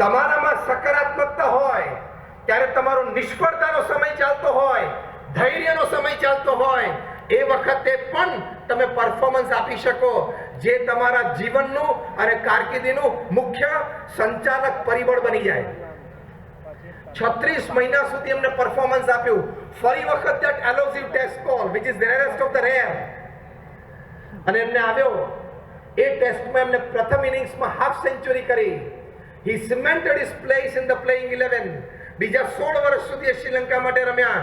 તમારામાં સકારાત્મકતા હોય ત્યારે તમારો નિષ્ફળતાનો સમય ચાલતો હોય, ધૈર્યનો સમય ચાલતો હોય, એ વખતે પણ તમે પરફોર્મન્સ આપી શકો, જે તમારા જીવનનું અને કારકિર્દીનું મુખ્ય સંચાલક પરિબળ બની જાય. 36 મહિના સુધી એમને પરફોર્મન્સ આપ્યું. ફરી વખત that elusive test score which is the rarest of the rare, અને એમને આવ્યો. એ ટેસ્ટમાં એમને પ્રથમ ઇનિંગ્સમાં હાફ સેન્ચુરી કરી. he cemented his place in the playing 11. બીજા 16 વર્ષ સુધી શ્રીલંકા માટે રમ્યા.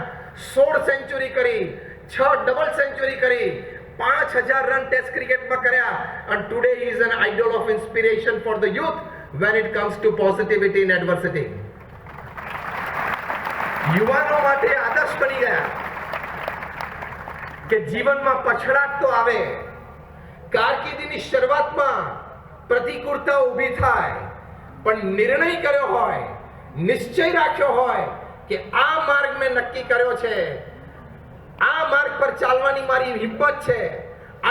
16 સેન્ચુરી કરી, 6 ડબલ સેન્ચુરી કરી, 5000 રન ટેસ્ટ ક્રિકેટમાં કર્યા. and today he is an idol of inspiration for the youth when it comes to positivity in adversity. યુવાનો માટે આદર્શ બની ગયા કે જીવનમાં પછડાટ તો આવે, કારકિર્દીની શરૂઆતમાં પ્રતિકૂળતા ઊભી થાય, પણ નિર્ણય કર્યો હોય, નિશ્ચય રાખ્યો હોય કે આ માર્ગ મેં નક્કી કર્યો છે, આ માર્ગ પર ચાલવાની મારી હિંમત છે,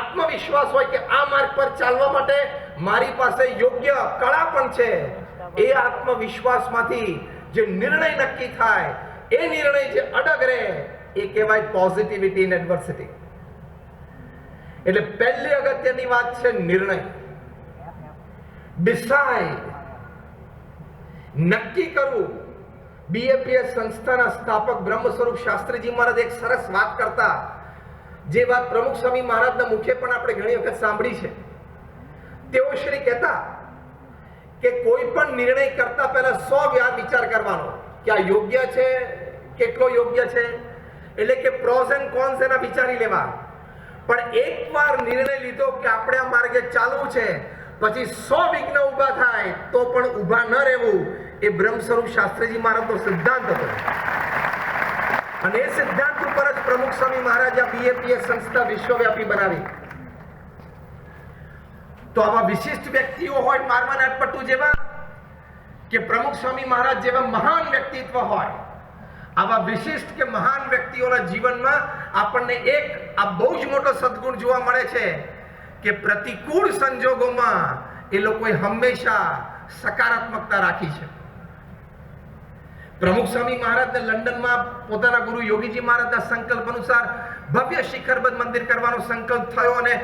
આત્મવિશ્વાસ હોય કે આ માર્ગ પર ચાલવા માટે મારી પાસે યોગ્ય કળા પણ છે, એ આત્મવિશ્વાસમાંથી જે નિર્ણય નક્કી થાય, એ નિર્ણય જે અડગ રહે, એ કહેવાય પોઝિટિવિટી ઇન એડવર્સિટી. એટલે પહેલી અગત્યની વાત છે નિર્ણય. ડિસાઇડ, નક્કી કરવું. બીએપીએસ સંસ્થાના સ્થાપક બ્રહ્મ સ્વરૂપ શાસ્ત્રીજી મહારાજ એક સરસ વાત કરતા, જે વાત પ્રમુખ સ્વામી મહારાજના મુખે પણ આપણે ઘણી વખત સાંભળી છે. તેઓ શ્રી કહેતા કે કોઈ પણ નિર્ણય કરતા પહેલા 100 વિચાર કરવાનો કે આ યોગ્ય છે, કેટલો યોગ્ય છે, એટલે કે પ્રોઝ એન્ડ કોન્સ એના વિચારી લેવા. પણ એકવાર નિર્ણય લીધો કે આપણે આ માર્ગે ચાલવું છે, પછી 100 વિઘ્ન ઊભા થાય તો પણ ઊભા ન રહેવું, એ બ્રહ્મ સ્વરૂપ શાસ્ત્રીજી મહારાજનો સિદ્ધાંત હતો. અને એ સિદ્ધાંત ઉપર જ પ્રમુખ સ્વામી મહારાજ આ બીએપીએસ સંસ્થા વિશ્વવ્યાપી બનાવી. તો આવા વિશિષ્ટ વ્યક્તિઓ હોય મારવાન અટપટુ જેવા, કે પ્રમુખ સ્વામી મહારાજ જેવા મહાન વ્યક્તિત્વ હોય, આવા વિશિષ્ટ કે મહાન વ્યક્તિઓના જીવનમાં આપણને એક આ બહુ જ મોટો સદગુણ જોવા મળે છે કે પ્રતિકૂળ સંજોગોમાં એ લોકોએ હંમેશા સકારાત્મકતા રાખી છે. પ્રમુખ સ્વામી મહારાજને લંડનમાં પોતાના ગુરુ યોગીજી મહારાજના સંકલ્પ અનુસાર ભવ્ય શિખરબદ્ધ મંદિર કરવાનો સંકલ્પ થયો અને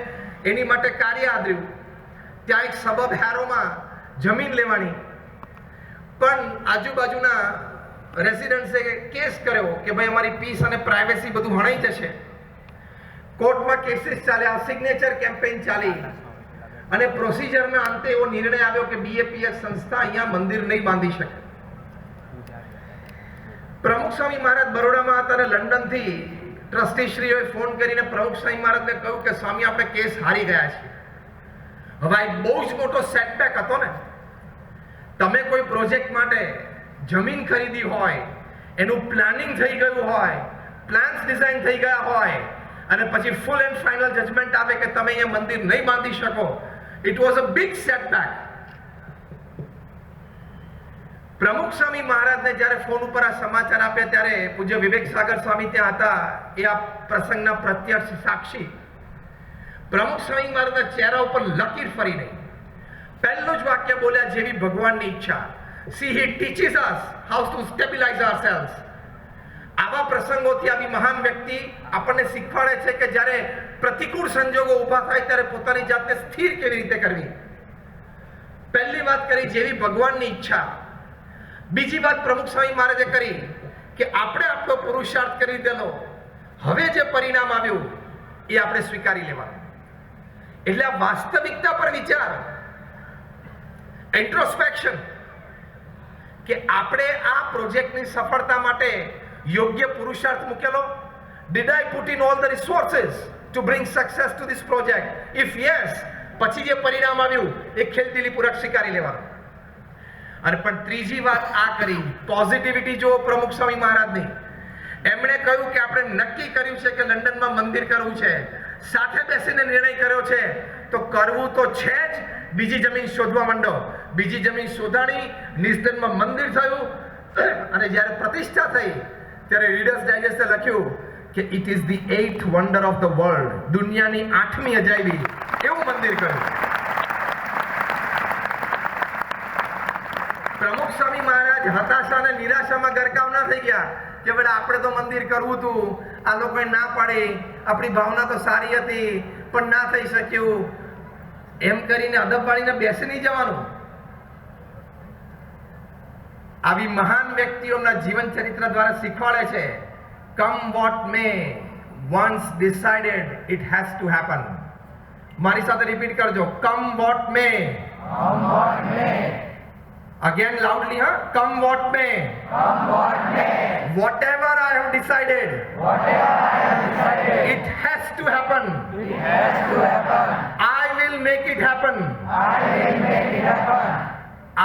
એની માટે કાર્ય આદર્યું. ત્યાં એક સબબ હેરોમાં જમીન લેવાની, પણ આજુબાજુના રેસિડન્ટ્સે કેસ કર્યો કે ભાઈ અમારી પીસ અને પ્રાઇવેસી બધું હણાઈ જશે. કોર્ટમાં કેસીસ ચાલ્યા, સિગ્નેચર કેમ્પેઇન ચાલી, અને પ્રોસિજરના અંતે એવો નિર્ણય આવ્યો કે બીએપીએસ સંસ્થા અહીંયા મંદિર નહીં બાંધી શકે. પ્રમુખ સ્વામી મહારાજ બરોડામાં હતા અને લંડનથી ટ્રસ્ટીશ્રીઓએ ફોન કરીને પ્રમુખ સ્વામી મહારાજને કહ્યું કે સ્વામી આપણે કેસ હારી ગયા છીએ. હવે એક બહુ જ મોટો સેટબેક હતો ને. તમે કોઈ પ્રોજેક્ટ માટે જમીન ખરીદી હોય, એનું પ્લાનિંગ થઈ ગયું હોય, પ્લાન્સ ડિઝાઇન થઈ ગયા હોય, અને પછી ફૂલ એન્ડ ફાઇનલ જજમેન્ટ આવે કે તમે અહીંયા મંદિર નહીં બાંધી શકો. It was a big setback. પ્રમુખ સ્વામી મહારાજને જ્યારે ફોન ઉપર આ સમાચાર આપ્યા ત્યારે પૂજ્ય વિવેક સાગર સ્વામી ત્યાં હતા. એ આ પ્રસંગના પ્રત્યક્ષ સાક્ષી. પ્રમુખ સ્વામી મહારાજના ચહેરા ઉપર લકીર ફરી નહીં. પહેલું જ વાક્ય બોલ્યા, જેવી ભગવાનની ઈચ્છા. See, he teaches us how to stabilize ourselves. આવા પ્રસંગોથી આવી મહાન વ્યક્તિ આપણને શીખવાડે છે કે જ્યારે પ્રતિકૂળ સંજોગો ઊભા થાય ત્યારે પોતાની જાતને સ્થિર કેવી રીતે કરવી. પહેલી વાત કરી, જેવી ભગવાનની ઈચ્છા. બીજી વાત પ્રમુખ સ્વામી મહારાજે કરી કે આપણે આપણો પુરુષાર્થ કરી દીધેલો, હવે જે પરિણામ આવ્યું એ આપણે સ્વીકારી લેવાનું. એટલે આ વાસ્તવિકતા પર વિચાર, ઇન્ટ્રોસ્પેક્શન, કે આપણે આ પ્રોજેક્ટની સફળતા માટે યોગ્ય પુરુષાર્થ મૂકેલો. Did I put in all the resources to bring success to this project? If yes, પછી જે પરિણામ આવ્યું એ ખેલદિલીપૂર્વક સ્વીકારી લેવાનું. અને પણ ત્રીજી વાત આ કરી, પોઝિટિવિટી જો પ્રમુખ સ્વામી મહારાજની. એમણે કહ્યું કે આપણે નક્કી કર્યું છે કે લંડનમાં મંદિર કરવું છે, સાથે બેસીને નિર્ણય કર્યો છે, તો કરવું તો છે જ. બીજી જમીન શોધવા માંડો. બીજી જમીન શોધાણી, નિસ્તનમાં મંદિર થયું, અને જ્યારે પ્રતિષ્ઠા થઈ ત્યારે રીડર્સ ડાયજેસ્ટે લખ્યું કે it is the 8th wonder of the world. દુનિયાની 8મી અજાયબી એવું મંદિર કર્યું. પ્રમુખ સ્વામી મહારાજ હતાશા અને નિરાશામાં ગરકાવ ના થઈ ગયા કે બેટા આપણે તો મંદિર કરવું હતું, આ લોકોએ ના પાડી, આપણી ભાવના તો સારી હતી પણ ના થઈ શક્યું, એમ કરીને અદબ પાડીને બેસી નહીં જવાનું. આવી મહાન વ્યક્તિઓના જીવન ચરિત્ર દ્વારા શીખવાડે છે, come what may, once decided it has to happen. મારી સાથે રિપીટ કરજો, કમ what May, again loudly, huh? Come what may, whatever I have decided, it has to happen. I will make it happen.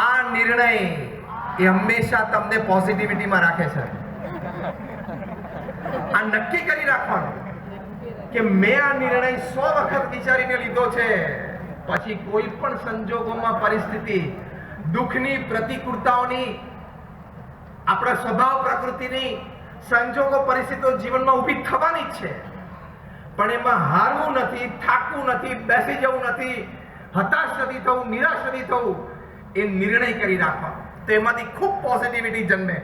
આ નિર્ણય એ હંમેશા તમને પોઝિટિવિટીમાં રાખે છે. આ નક્કી કરી રાખવાનું કે મેં આ નિર્ણય 100 વખત વિચારીને લીધો છે, પછી કોઈ પણ સંજોગોમાં પરિસ્થિતિ, દુઃખની, પ્રતિકૂળતાઓની, આપણા સ્વભાવ પ્રકૃતિની સંજોગો, પરિસ્થિતિઓ જીવનમાં ઊભી થવાની જ છે, પણ એમાં હારવું નથી, થાકવું નથી, બેસી જવું નથી, હતાશ નથી થવું, નિરાશ નથી થવું. એ નિર્ણય કરી રાખવાનો, તો એમાંથી ખૂબ પોઝિટિવિટી જન્મે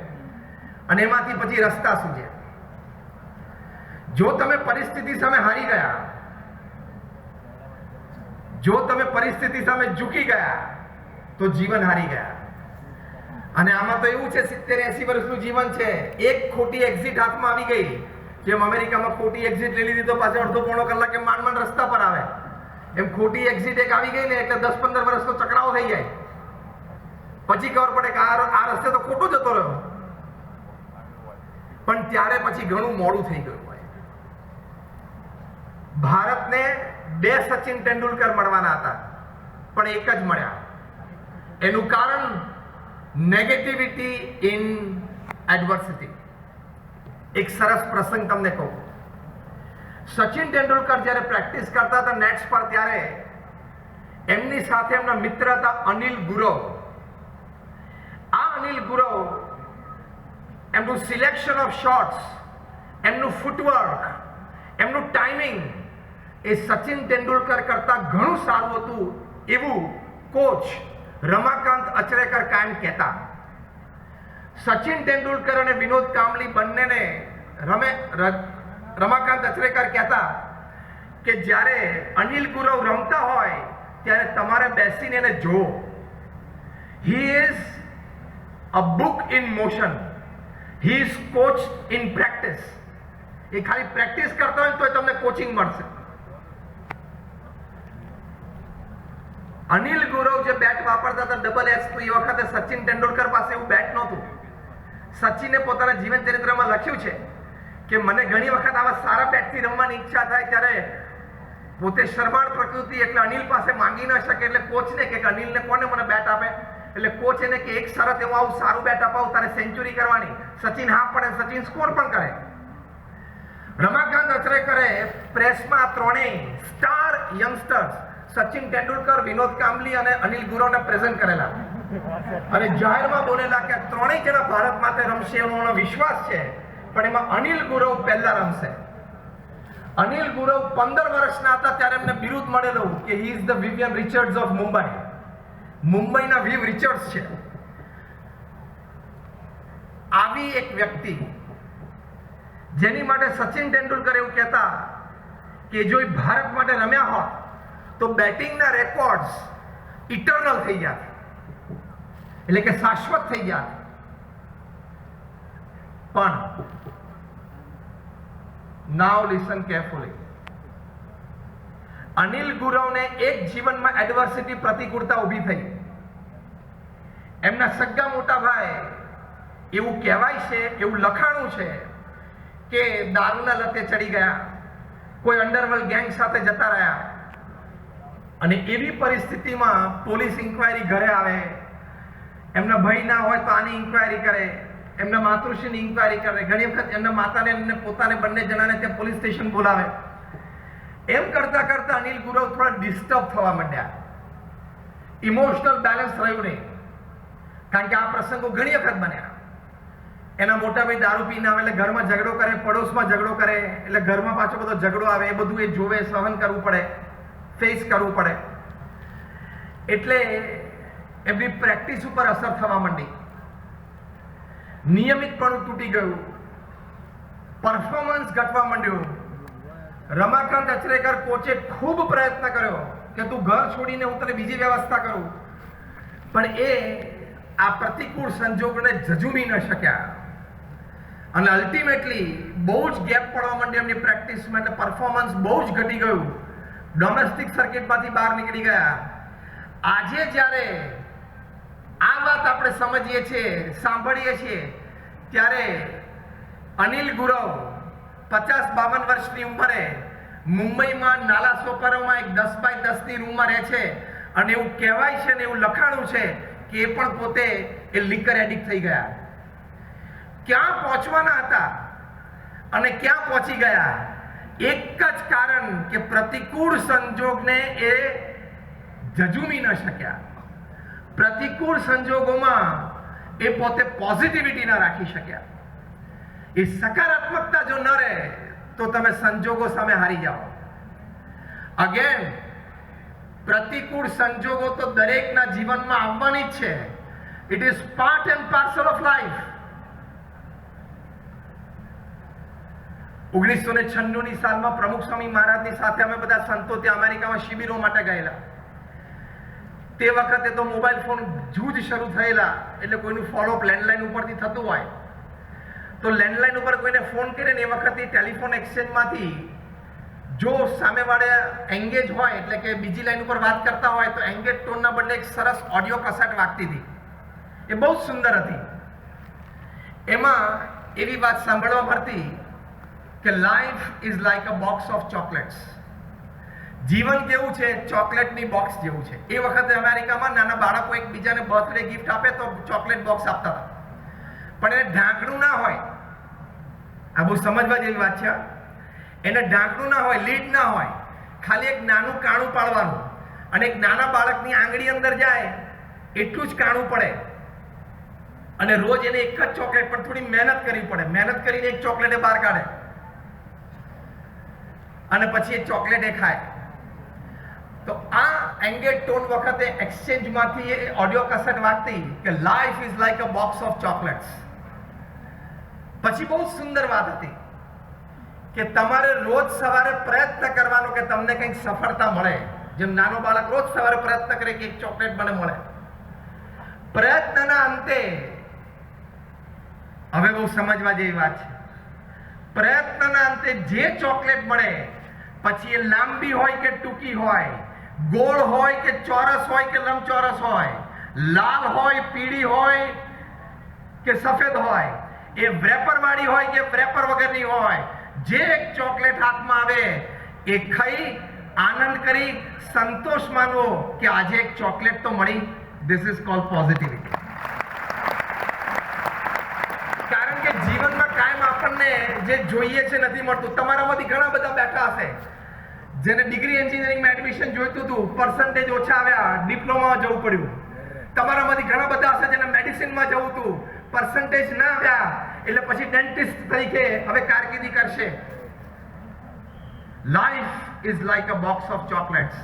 અને એમાંથી પછી રસ્તા સૂજે. જો તમે પરિસ્થિતિ સામે હારી ગયા, જો તમે પરિસ્થિતિ સામે ઝૂકી ગયા, તો જીવન હારી ગયા. અને આમાં તો એવું છે 70-80 વર્ષનું જીવન છે. એક ખોટી એક્ઝિટ હાથમાં આવી ગઈ, જેમ અમેરિકામાં ખોટી એક્ઝિટ લઈ લીધી તો પાછળ અડધો પોણો કલાકે માંડ રસ્તા પર આવે, એમ ખોટી એક્ઝિટ એક આવી ગઈ ને એટલે 10-15 વર્ષનો ચક્રાવો થઈ જાય. પછી ખબર પડે કે આ રસ્તે તો ખોટો જતો રહ્યો, પણ ત્યારે પછી ઘણું મોડું થઈ ગયું હોય. ભારતને 2 સચિન તેંડુલકર મળવાના હતા, પણ એક જ મળ્યા. એનું કારણ નેગેટિવિટી ઇન એડવર્સિટી. એક સરસ પ્રસંગ તમને કહું. સચિન તેંડુલકર જ્યારે પ્રેક્ટિસ કરતા હતા નેટ્સ પર, ત્યારે એમની સાથે એમના મિત્ર હતા અનિલ ગુરવ. આ અનિલ ગુરવ એમનું સિલેક્શન ઓફ શોટ્સ, એમનું ફૂટવર્ક, એમનું ટાઈમિંગ એ સચિન તેંડુલકર કરતા ઘણું સારું હતું એવું કોચ રમાકાંત અચરેકર કાયમ કહેતા. સચિન તેંડુલકર અને વિનોદ કાંબલી બંનેને રમાકાંત અચરેકર કહેતા કે જ્યારે અનિલ ગુરવ રમતા હોય ત્યારે તમારે બેસીને એને જુઓ. He is a book in motion, he is coach in practice. એ ખાલી પ્રેક્ટિસ કરતા હોય તો તમને કોચિંગ મળશે. અનિલ ગુરવ જે બેટ વાપરતા હતા ડબલ એક્સ, તો એ વખતે સચિન તેંડુલકર પાસે એવું બેટ નહોતું. સચિને પોતાના જીવન ચરિત્રમાં લખ્યું છે કે મને ઘણી વખત આવા સારા બેટથી રમવાની ઈચ્છા થાય, ત્યારે પોતે શરમાળ પ્રકૃતિ એટલે અનિલ પાસે માંગી ન શકે, એટલે કોચને કે અનિલને કોને મને બેટ આપે, એટલે કોચ એને કે એક શરત એવું આવું સારું બેટ અપાવું, તારે સેન્ચુરી કરવાની. સચિન હા પડે, સચિન સ્કોર પણ કરે. રમાકાંત અચરેકરે પ્રેસમાં ત્રણેય સ્ટાર યંગસ્ટર્સ સચિન તેંડુલકર, વિનોદ કાંબલી અને અનિલ ગુરવને પ્રેઝન્ટ કરેલા અને જાહેરમાં બોલેલા કે ત્રણેય જણા ભારત માટે રમશે એનો વિશ્વાસ છે, પણ એમાં અનિલ ગુરવ પહેલા રમશે. અનિલ ગુરવ 15 વર્ષના હતા ત્યારે એમને બિરુદ મળેલું કે he is the Vivian Richards of Mumbai. મુંબઈના વિવ રિચર્ડ્સ છે. આવી એક વ્યક્તિ જેની માટે સચિન તેંડુલકર એવું કહેતા કે જો એ ભારત માટે રમ્યા હોત તો બેટિંગના રેકોર્ડ્સ ઇટર્નલ થઈ ગયા, એટલે કે શાશ્વત થઈ ગયા. પણ નાઉ લિસન કેરફુલી. અનિલ ગુરવને એક જીવનમાં એડવર્સિટી, પ્રતિકૂળતા ઊભી થઈ. એમના સગા મોટા ભાઈ, એવું કહેવાય છે, એવું લખાણું છે કે દારૂના લતે ચડી ગયા, કોઈ અંડરવર્લ્ડ ગેંગ સાથે જતા રહ્યા, અને એવી પરિસ્થિતિમાં પોલીસ ઇન્ક્વાયરી ઘરે આવે. એમના ભાઈ ના હોય તો આની ઇન્ક્વાયરી કરે, એમના માતૃશ્રીની ઇન્ક્વાયરી કરે. ઘણી વખત એમના માતાને એમને પોતાને બંને જણાને ત્યાં પોલીસ સ્ટેશન બોલાવે. એમ કરતા કરતા અનિલ ગુરવ થોડા ડિસ્ટર્બ થવા માંડ્યા. ઇમોશનલ બેલેન્સ રહ્યું નહીં, કારણ કે આ પ્રસંગો ઘણી વખત બન્યા. એના મોટા ભાઈ દારૂ પીને આવે એટલે ઘરમાં ઝઘડો કરે, પડોશમાં ઝઘડો કરે, એટલે ઘરમાં પાછો બધો ઝઘડો આવે. એ બધું એ જોવે, સહન કરવું પડે, ફેસ કરવું પડે. એટલે એમની પ્રેક્ટિસ ઉપર અસર થવા માંડી, નિયમિતપણું તૂટી ગયું, પરફોર્મન્સ ઘટવા માંડ્યું. રમાકાંત અચરેકર કોચે ખૂબ પ્રયત્ન કર્યો કે તું ઘર છોડીને હું તને બીજી વ્યવસ્થા કરું, પણ એ આ પ્રતિકૂળ સંજોગોને ઝઝૂમી ન શક્યા અને અલ્ટિમેટલી બહુ જ ગેપ પડવા માંડી એમની પ્રેક્ટિસમાં, એટલે પરફોર્મન્સ બહુ જ ઘટી ગયું, ડોમેસ્ટિક સર્કિટમાંથી બહાર નીકળી ગયા. આજે જ્યારે આ વાત આપણે સમજીએ છીએ, સાંભળીએ છીએ, ત્યારે અનિલ ગુરવ 50-52 વર્ષની ઉંમરે મુંબઈમાં નાલા સોપારોમાં એક 10x10ની રૂમમાં રહે છે અને એવું કહેવાય છે ને એવું લખાણું છે કે એ પણ પોતે એ લિકર એડિક્ટ થઈ ગયા. ક્યાં પહોંચવાના હતા અને ક્યાં પહોંચી ગયા? એક જ કારણ કે પ્રતિકૂળ સંજોગને એ ઝઝૂમી ન શક્યા. પ્રતિકૂળ સંજોગોમાં એ પોતે પોઝિટિવિટી ન રાખી શક્યા. એ સકારાત્મકતા જો ન રહે તો તમે સંજોગો સામે હારી જાઓ. અગેન, પ્રતિકૂળ સંજોગો તો દરેકના જીવનમાં આવવાની જ છે. It is part and parcel of life. 1996ની સાલમાં પ્રમુખ સ્વામી મહારાજની સાથે અમે બધા સંતો ત્યાં અમેરિકામાં શિબિરો માટે ગયેલા. તે વખતે તો મોબાઈલ ફોન જૂજ શરૂ થયેલા, એટલે કોઈનું ફોલોઅપ લેન્ડલાઈન ઉપરથી થતું હોય તો લેન્ડલાઈન ઉપર કોઈને ફોન કરે ને એ વખતે ટેલિફોન એક્સચેન્જમાંથી જો સામેવાળે એંગેજ હોય, એટલે કે બીજી લાઈન ઉપર વાત કરતા હોય, તો એંગેજ ટોનના બદલે એક સરસ ઓડિયો કસેટ વાગતી હતી. એ બહુ સુંદર હતી. એમાં એવી વાત સાંભળવા મળતી કે life is like a box of chocolates. જીવન કેવું છે? ચોકલેટની બોક્સ જેવું છે. એ વખતે અમેરિકામાં નાના બાળકો એકબીજાને બર્થડે ગિફ્ટ આપે તો ચોકલેટ બોક્સ આપતા હતા, પણ એને ઢાંકણું ના હોય. આ બહુ સમજવા જેવી વાત છે. એને ઢાંકણું ના હોય, લીડ ના હોય, ખાલી એક નાનું કાણું પાડવાનું અને એક નાના બાળકની આંગળી અંદર જાય એટલું જ કાણું પડે અને રોજ એને એક જ ચોકલેટ, પણ થોડી મહેનત કરવી પડે. મહેનત કરીને એક ચોકલેટ એ બહાર કાઢે અને પછી એ ચોકલેટ એ ખાય. તો આ એંગેજ ટોન વખતે એક્સચેન્જમાંથી એ ઓડિયો કસેટ વાગતી કે life is like a box of chocolates. પછી બહુ સુંદર વાત હતી કે તમારે રોજ સવારે પ્રયત્ન કરવાનો કે તમને કંઈક સફળતા મળે. જેમ નાનો બાળક રોજ સવારે પ્રયત્ન કરે કે એક ચોકલેટ મને મળે. પ્રયત્નના અંતે, હવે બહુ સમજવા જેવી વાત છે, પ્રયત્નના અંતે જે ચોકલેટ મળે પછી એ લાંબી હોય કે ટૂંકી હોય, ગોળ હોય કે ચોરસ હોય કે લંબચોરસ હોય, લાલ હોય, પીળી હોય કે સફેદ હોય, એ વ્રેપર વાળી હોય કે વ્રેપર વગરની હોય, જે એક ચોકલેટ હાથમાં આવે એ ખાઈ આનંદ કરી સંતોષ માનવો કે આજે એક ચોકલેટ તો મળી. This is called positivity. કારણ કે જીવનમાં કાયમ આપણને જે જોઈએ છે નથી મળતું. તમારામાંથી ઘણા બધા બેઠા હશે જેને ડિગ્રી એન્જિનિયરિંગમાં એડમિશન જોઈતું હતું, પર્સન્ટેજ ઓછા આવ્યા, ડિપ્લોમામાં જવું પડ્યું. તમારામાંથી ઘણા બધા હશે જેને મેડિસિનમાં જવું હતું, પર્સન્ટેજ ના આવ્યા, એટલે પછી ડેન્ટિસ્ટ તરીકે હવે કારકિર્દી કરશે. Life is like a box of chocolates.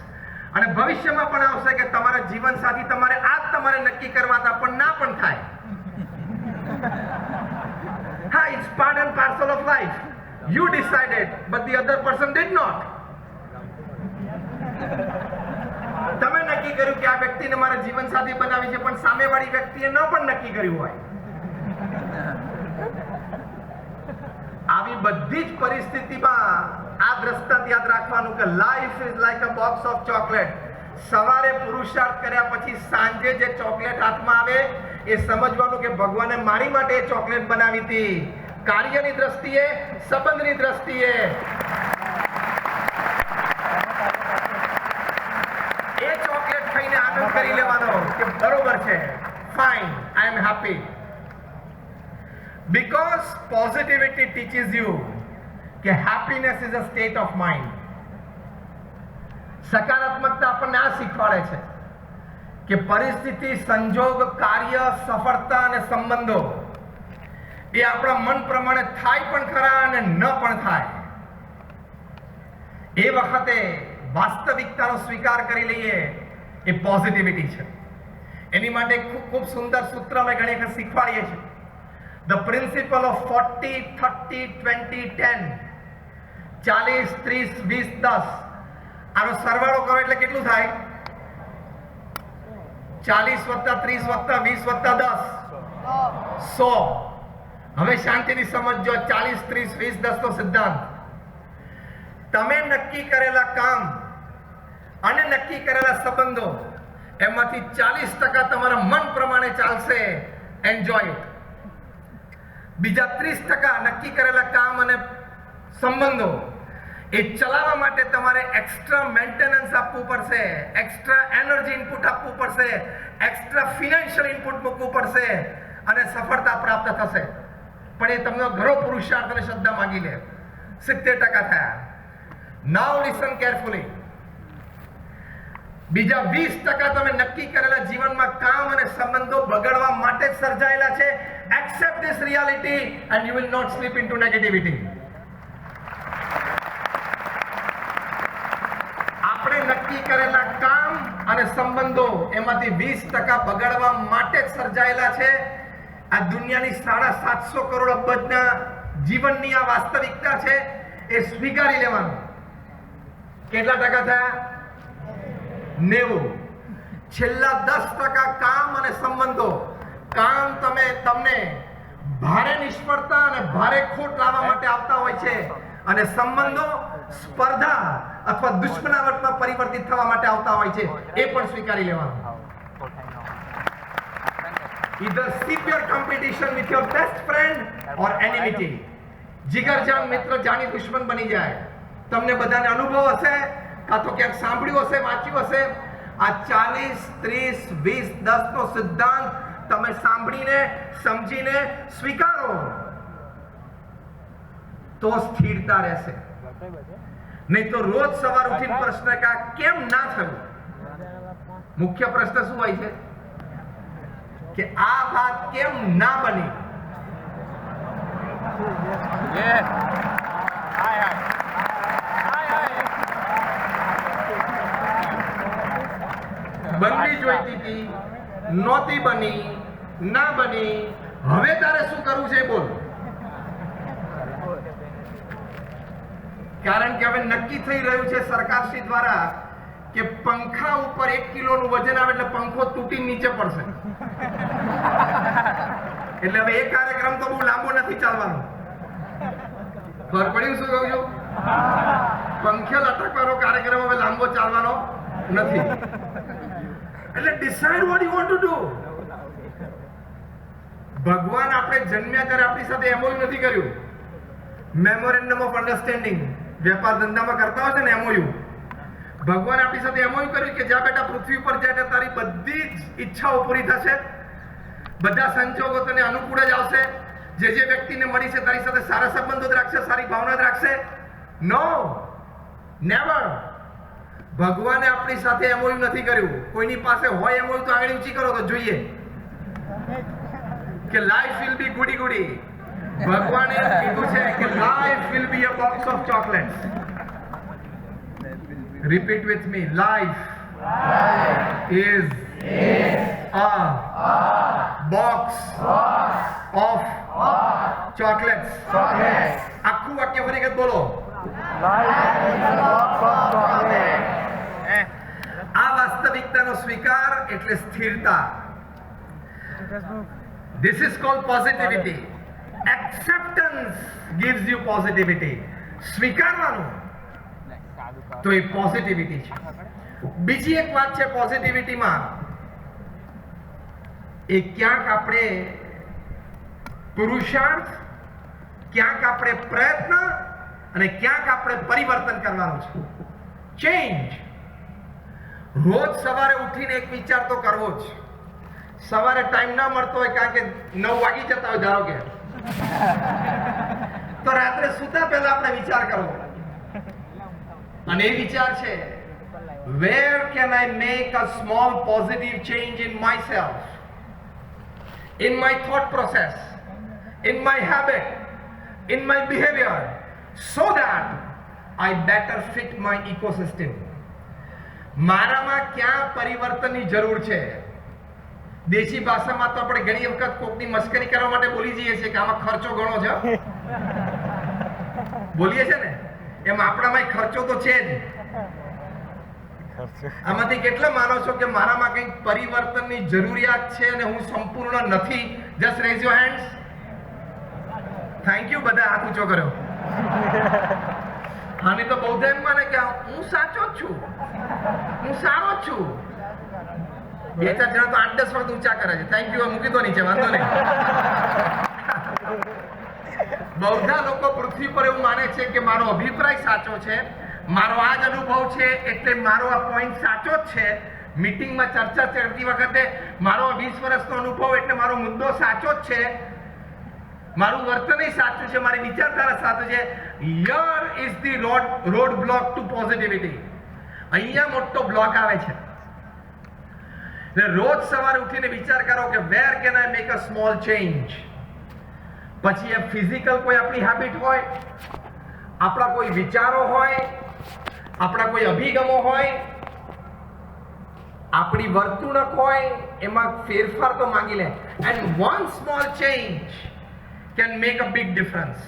અને ભવિષ્યમાં પણ આવશે કે તમારા જીવન સાથી તમારે આજ તમારે નક્કી કરવા હતા, પણ ના પણ થાય. હા, it's part and parcel of life. You decided, but the other person did not. તમે નક્કી કર્યું કે આ વ્યક્તિને મારા જીવન સાથી બનાવી છે, પણ સામેવાળી વ્યક્તિએ ન પણ નક્કી કર્યું હોય. આવી બધી જ પરિસ્થિતિમાં આ દ્રષ્ટાંત યાદ રાખવાનું કે life is like a box of chocolate. સવારે પુરુષાર્થ કર્યા પછી સાંજે જે ચોકલેટ હાથમાં આવે એ સમજવાનું કે ભગવાને મારી માટે ચોકલેટ બનાવી હતી. કાર્યની દ્રષ્ટિએ, સંબંધની દ્રષ્ટિએ. એ ચોકલેટ ખાઈને આનંદ કરી લેવાનો કે બરોબર છે, fine, I am happy. Because positivity teaches you કે happiness is a state of mind. સકારાત્મકતા આપણને આ શીખવાડે છે કે પરિસ્થિતિ, સંજોગ, કાર્ય, સફળતા અને સંબંધો એ આપણા મન પ્રમાણે થાય પણ ખરા અને ન પણ થાય. એ વખતે વાસ્તવિકતાનો સ્વીકાર કરી લઈએ એ પોઝિટિવિટી છે. એની માટે ખૂબ સુંદર સૂત્ર અમે ઘણી વખત શીખવાડીએ છીએ. The principal of 40 30 20 10. 40 30 20 10. આનો સરવાળો કરો એટલે કેટલું થાય? 40 વત્તા 30 વત્તા 20 વત્તા 10 100. હવે શાંતિથી સમજજો. 40 30 20 10 નો સિદ્ધાંત. તમે નક્કી કરેલા કામ અને નક્કી કરેલા સંબંધો એમાંથી 40% તમારા મન પ્રમાણે ચાલશે, એન્જોય ઇટ. બીજા 30% નક્કી કરેલા કામ અને સંબંધો એ ચલાવવા માટે તમારે એક્સ્ટ્રા મેન્ટેનન્સ આપવું પડશે, એક્સ્ટ્રા એનર્જી ઇનપુટ આપવું પડશે, એક્સ્ટ્રા ફિનાન્શિયલ ઇનપુટ મૂકવું પડશે અને સફળતા પ્રાપ્ત થશે. પણ એ તમને ઘણો પુરુષાર્થ અને શ્રદ્ધા માંગી લે. 70% થયા. નાઉ લિસન કેરફુલી. બીજા 20% તમે નક્કી કરેલા જીવનમાં કામ અને સંબંધો બગડવા માટે જ સર્જાયેલા છે. Accept this reality and you will not slip into negativity. આપણે નક્કી કરેલા કામ અને સંબંધો એમાંથી 20% બગડવા માટે જ સર્જાયેલા છે. આ દુનિયાની 750 કરોડ અબજના જીવનની આ વાસ્તવિકતા છે. એ સ્વીકારી લેવાનું. કેટલા ટકા થયા? 90. છેલ્લા 10% કામ અને સંબંધો. કામ તમને ભારે નિષ્ફળતા અને ભારે ખોટ લાવવા માટે આવતા હોય છે અને સંબંધો સ્પર્ધા અથવા દુશ્મનાવટમાં પરિવર્તિત થવા માટે આવતા હોય છે. એ પણ સ્વીકારી લેવાનું. Either keep your competition with your best friend or enmity. જીગરજાન મિત્ર જાણી દુશ્મન બની જાય. તમને બધાને અનુભવ હશે, કાં તો ક્યાંક સાંભળ્યું હશે, વાંચ્યું હશે. આ 40 30 20 10 નો સિદ્ધાંત તમે સાંભળીને સમજીને સ્વીકારો તો સ્થિરતા રહેશે. નહીં તો રોજ સવાર ઉઠીને પ્રશ્ન કે આ કેમ ના થયું. મુખ્ય પ્રશ્ન શું હોય છે કે આ વાત કેમ ના બની. બનવી જોઈતી હતી, નહોતી બની, ના બની, હવે તારે શું કરવું છે બોલ. કારણ કે હવે નક્કી થઈ રહ્યું છે સરકારશ્રી દ્વારા કે પંખા ઉપર 1 કિલોનું વજન આવે એટલે પંખો તૂટી નીચે પડશે. એટલે હવે એ કાર્યક્રમ તો બહુ લાંબો નથી ચાલવાનો. ખબર પડી શું કહું છું? પંખે લટકવાનો કાર્યક્રમ હવે લાંબો ચાલવાનો નથી. એટલે decide what you want to do. ભગવાન આપણે જન્મ્યા ત્યારે આપણી સાથે એમઓયુ નથી કર્યું. મેમોરેન્ડમ ઓફ અન્ડરસ્ટેન્ડિંગ વેપાર ધંધામાં કરતા હોય છે ને એમઓયુ. ભગવાન આપણી સાથે એમઓયુ કર્યું કે જ્યાં બેટા પૃથ્વી પર જાય તારી બધી જ ઈચ્છાઓ પૂરી થશે, બધા સંજોગો તને અનુકૂળ જ આવશે, જે વ્યક્તિને મળી છે તારી સાથે સારા સંબંધો જ રાખશે, સારી ભાવના જ રાખશે. નો, નેવર. ભગવાને આપણી સાથે એમઓયુ નથી કર્યું. કોઈની પાસે હોય એમઓયુ તો આગળ ઊંચી કરો તો જોઈએ કે લાઈફ વિલ બી ગુડી ગુડી. ભગવાને કીધું છે કે life will be a box of chocolates. Repeat with me. Life is a box of chocolates. આખું વાક્ય ફરી વખત બોલો. આ વાસ્તવિકતાનો સ્વીકાર એટલે સ્થિરતા. This is called positivity. Acceptance gives you positivity. સ્વીકારવાનું તો એ પોઝિટિવિટી છે. બીજી એક વાત છે પોઝિટિવિટીમાં, એ ક્યાંક આપણે પુરુષાર્થ, ક્યાંક આપણે પ્રયત્ન અને ક્યાંક આપણે પરિવર્તન કરવાનું છે. ચેન્જ. રોજ સવારે ઉઠીને એક વિચાર તો કરવો જ. સવારે ટાઈમ ના મળતો હોય કારણ કે 9 વાગી જતા હોય ધારો કે, તો રાત્રે સૂતા પહેલા આપણે વિચાર કરવો. અને એ વિચાર છે, where can I make a small positive change in myself, in my thought process, in my habit, in my behavior, so that I better fit my ecosystem. મારામાં ક્યાં પરિવર્તનની જરૂર છે, દેશી ભાષામાં તો આપણે ઘણી વખત કોકની મસ્કરી કરવા માટે બોલી જઈએ છીએ કે આમાં ખર્ચો ઘણો છે બોલીએ છે ને, એમ આપણામાં ખર્ચો તો છે જ. આમાંથી કેટલા માનો છો કે મારામાં કંઈક પરિવર્તનની જરૂરિયાત છે અને હું સંપૂર્ણ નથી? Just rays your hands. Thank you, બધા હાથ ઊંચો કર્યો. આની તો બૌદ્ધ એમ માને કે હું સાચો જ છું, હું સારો જ છું. બે ચાર જણા તો 8-10 વખત ઊંચા કરે છે. થેન્ક યુ, મૂકી દો નીચે, વાંધો નહીં. બૌદ્ધ લોકો પૃથ્વી પર એવું માને છે કે મારો અભિપ્રાય સાચો છે, મારો આ જ અનુભવ છે એટલે મારો આ પોઈન્ટ સાચો જ છે. મીટિંગમાં ચર્ચા કરતી વખતે મારો 20 વર્ષનો અનુભવ એટલે મારો મુદ્દો સાચો જ છે, મારું વર્તન સાચું છે, મારી વિચારધારા સાચું છે. Here is the road block to positivity. અહીંયા મોટો બ્લોક આવે છે. રોજ સવારે ઉઠીને વિચાર કરો કે where can I make a small change. પછી એ ફિઝિકલ કોઈ આપણી હેબિટ હોય, આપણા કોઈ વિચારો હોય, આપણા કોઈ અભિગમો હોય, આપણી વર્તણૂક હોય, એમાં ફેરફાર તો માંગી લે. And one small change can make a big difference.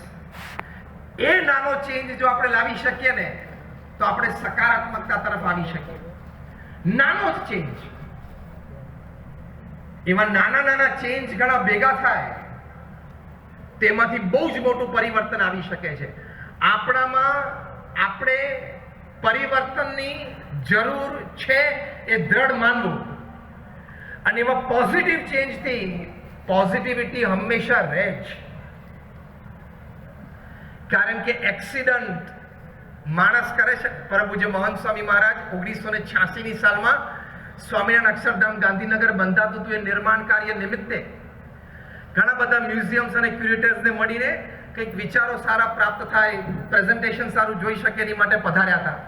એ નાનો ચેન્જ જો આપણે લાવી શકીએ ને તો આપણે સકારાત્મકતા તરફ આવી શકીએ. નાનો જ ચેન્જ. એવા નાના નાના ચેન્જ ઘણા ભેગા થાય, તેમાંથી બહુ જ મોટું પરિવર્તન આવી શકે છે. આપણામાં આપણે પરિવર્તનની જરૂર છે એ દ્રઢ માનવું, અને એવા પોઝિટિવ ચેન્જથી પોઝિટિવિટી હંમેશા રહે જ. કારણ કે એક્સિડન્ટ માણસ કરે છે. પરમ પૂજ્ય મહંત સ્વામી મહારાજ 1986ની સાલમાં સ્વામિનારાયણ અક્ષરધામ ગાંધીનગર બંધાતું હતું, એ નિર્માણ કાર્ય નિમિત્તે ઘણા બધા મ્યુઝિયમ્સ અને ક્યુરેટર્સને મળીને કંઈક વિચારો સારા પ્રાપ્ત થાય, પ્રેઝન્ટેશન સારું જોઈ શકે એની માટે પધાર્યા હતા.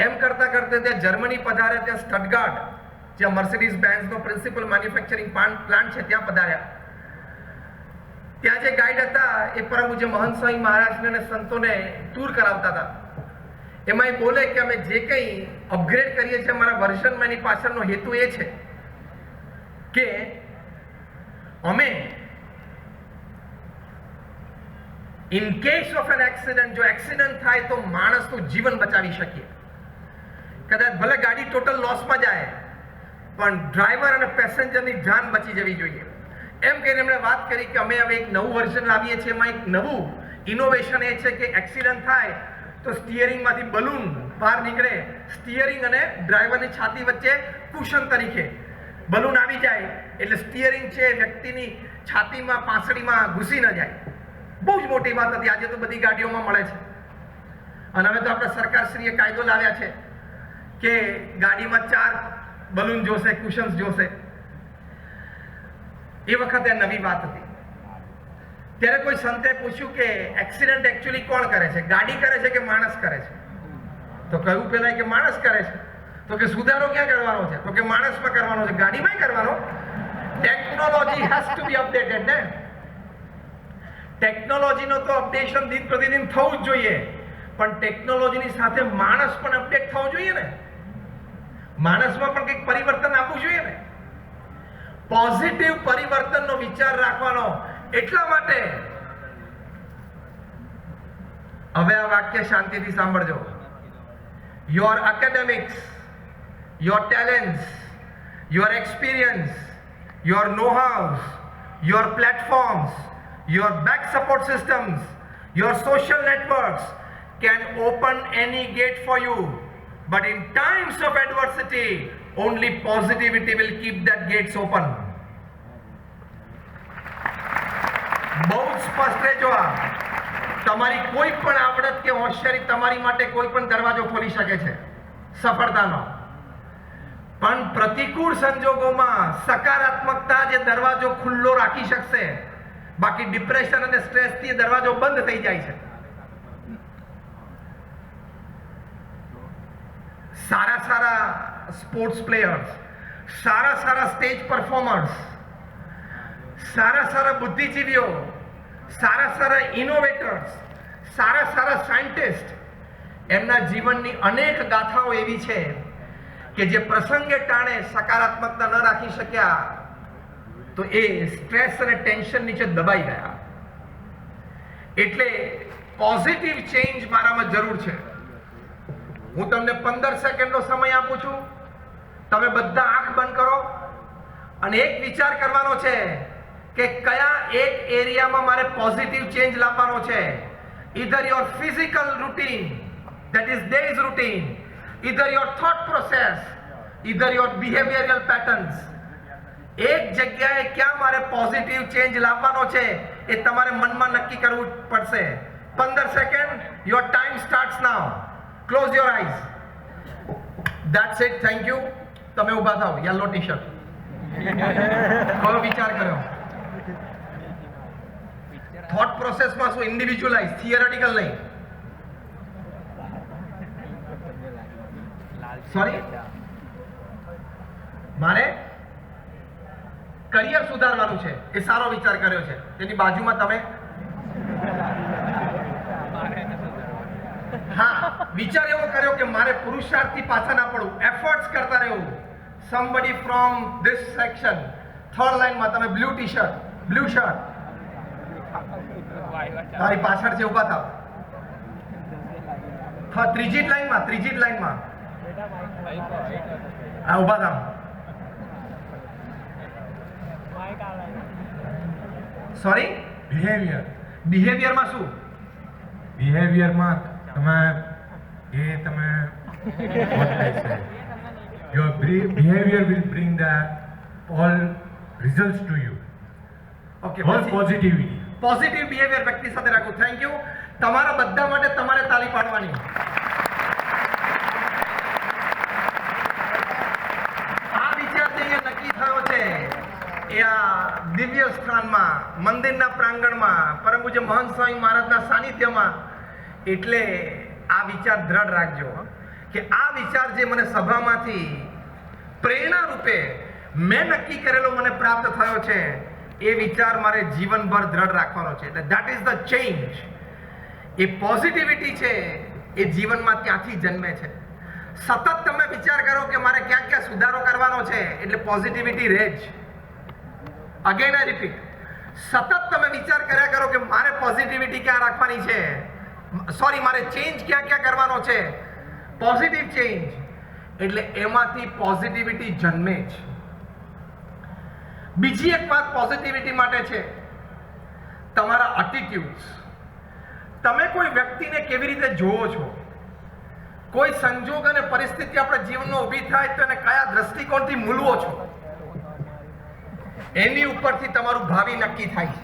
એમ કરતા કરતા ત્યાં જર્મની પધાર્યા, ત્યાં સ્ટટગાર્ટ જ્યાં મર્સિડીઝ બેન્ઝનો પ્રિન્સિપલ મેન્યુફેક્ચરિંગ પ્લાન્ટ છે ત્યાં પધાર્યા. ત્યાં જે ગાઈડ હતા એ પરમ પૂજ્ય મહંત સ્વામી મહારાજને અને સંતોને ટૂર કરાવતા હતા. એમાં એ બોલે કે અમે જે કંઈ અપગ્રેડ કરીએ છીએ અમારા વર્ઝનમાં, એની પાછળનો હેતુ એ છે કે અમે in case of an accident, જો એક્સિડન્ટ થાય તો માણસનું જીવન બચાવી શકીએ. કદાચ ભલે ગાડી ટોટલ લોસમાં જાય પણ ડ્રાઈવર અને પેસેન્જરની જાન બચી જવી જોઈએ. એમ કહીને એમણે વાત કરી કે અમે હવે એક નવું વર્ઝન લાવીએ છીએ. એમાં એક નવું ઇનોવેશન એ છે કે એક્સિડન્ટ થાય તો સ્ટીયરિંગમાંથી બલૂન બહાર નીકળે, સ્ટીયરિંગ અને ડ્રાઈવરની છાતી વચ્ચે કુશન તરીકે બલૂન આવી જાય એટલે સ્ટીયરિંગ છે વ્યક્તિની છાતીમાં પાંસળીમાં ઘૂસી ન જાય. બહુ જ મોટી વાત હતી. આજે તો બધી ગાડીઓમાં મળે છે. અને હવે તો આપણા સરકારશ્રીએ કાયદો લાવ્યા છે કે ગાડીમાં 4 બલૂન જોશે, કુશન્સ જોશે. એ વખતે નવી વાત હતી. ત્યારે કોઈ સંતે પૂછ્યું કે એક્સિડન્ટ એકચ્યુઅલી કોણ કરે છે, ગાડી કરે છે કે માણસ કરે છે? તો કહ્યું પેલા કે માણસ કરે છે. તો કે સુધારો ક્યાં કરવાનો છે? તો કે માણસમાં કરવાનો છે, ગાડીમાં કરવાનો. Technology has to be updated ને. ટેકનોલોજીનો તો અપડેશન દિન પ્રતિદિન થવું જ જોઈએ, પણ ટેકનોલોજીની સાથે માણસ પણ અપડેટ થવો જોઈએ ને. માણસમાં પણ કંઈક પરિવર્તન આવવું જોઈએ ને. પોઝિટિવ પરિવર્તનનો વિચાર રાખવાનો. એટલા માટે હવે આ વાક્ય શાંતિથી સાંભળજો. Your academics, your talents, your experience, your know-hows, your platforms, your back support systems, your social networks can open any gate for you, but in times of adversity only positivity will keep that gates open. બહુ સ્પષ્ટ રહેજો. તમારી કોઈ પણ આવડત કે હોશિયારી તમારી માટે કોઈ પણ દરવાજો ખોલી શકે છે સફળતાનો, પણ પ્રતિકૂળ સંજોગોમાં સકારાત્મકતા જે દરવાજો ખુલ્લો રાખી શકશે. બાકી ડિપ્રેશન અને સ્ટ્રેસથી એ દરવાજો બંધ થઈ જાય છે. સારા સારા સ્પોર્ટ્સ પ્લેયર્સ, સારા સારા સ્ટેજ પરફોર્મર્સ, સારા સારા બુદ્ધિજીવીઓ, સારા સારા ઇનોવેટર્સ, સારા સારા સાયન્ટિસ્ટ, એમના જીવનની અનેક ગાથાઓ એવી છે કે જે પ્રસંગે ટાણે સકારાત્મકતા ન રાખી શક્યા તો એ સ્ટ્રેસ અને ટેન્શન નીચે દબાઈ ગયા. એટલે પોઝિટિવ ચેન્જ મારામાં જરૂર છે. હું તમને 15 સેકન્ડનો સમય આપું છું. તમે બધા આંખ બંધ કરો અને એક વિચાર કરવાનો છે કે કયા એક એરિયામાં મારે પોઝિટિવ ચેન્જ લાવવાનો છે. either your physical routine, that is day's routine, either your thought process, either your behavioral patterns. એક જગ્યાએ ક્યાં મારે પોઝિટિવ ચેન્જ લાવવાનો છે એ તમારે મનમાં નક્કી કરવું પડશે. 15 second. your time starts now. close your eyes. that's it. thank you. તમે ઊભા થાઓ. Yellow T-shirt. કયો વિચાર કર્યો? થોટ પ્રોસેસમાં શું ઇન્ડિવિજ્યુઅલાઇઝ, થિયરેટિકલ નહીં. સોરી, મારે કરિયર સુધારવાનું છે એ સારો વિચાર કર્યો છે. તેની બાજુમાં તમે હા વિચાર એવો કર્યો કે મારે પુરુષાર્થથી પાછા ના પડવું, એફર્ટ્સ કરતા રહેવું. somebody from this section, third લાઈનમાં તમે બ્લુ ટી-શર્ટ, બ્લુ શર્ટ, તારી પાછળ છે, ઊભા થાવ. ત્રીજી જ લાઈનમાં હા ઊભા થાવ. સોરી, બિહેવિયરમાં શું? બિહેવિયરમાં તમે your behavior will bring the all results to you. Okay, all positivity. Positive behaviour વ્યક્તિ સાથે રાખવું. Thank you. તમારા બધા માટે તમારે તાળી પાડવાની. આ વિચાર જે નક્કી થયો છે એ આ દિવ્ય સ્થાનમાં, મંદિરના પ્રાંગણમાં, પરમ પૂજ્ય મહંત સ્વામી મહારાજના સાનિધ્યમાં. એટલે આ વિચાર દ્રઢ રાખજો કે આ વિચાર જે મને સભામાંથી પ્રેરણા રૂપે મેં નક્કી કરેલો મને પ્રાપ્ત થયો છે એ વિચાર મારે જીવનભર દ્રઢ રાખવાનો છે. That is the change. A positivity છે એ જીવનમાં ત્યાંથી જન્મે છે. સતત તમે વિચાર કરો કે મારે ક્યાં ક્યાં સુધારો કરવાનો છે એટલે પોઝિટિવિટી રહે જ. અગેન આઈ રિપીટ, સતત તમે વિચાર કર્યા કરો કે મારે પોઝિટિવિટી ક્યાં રાખવાની છે, સોરી મારે ચેન્જ ક્યાં ક્યાં કરવાનો છે, પોઝિટિવ ચેન્જ, એટલે એમાંથી પોઝિટિવિટી જન્મે જ. બીજી એક વાત પોઝિટિવિટી માટે છે તમારા એટીટ્યુડ્સ. તમે કોઈ વ્યક્તિને કેવી રીતે જોવો છો, કોઈ સંજોગ અને પરિસ્થિતિ આપણા જીવનમાં ઊભી થાય તો એને કયા દ્રષ્ટિકોણથી મૂલવો છો, એની ઉપરથી તમારું ભાવિ નક્કી થાય છે.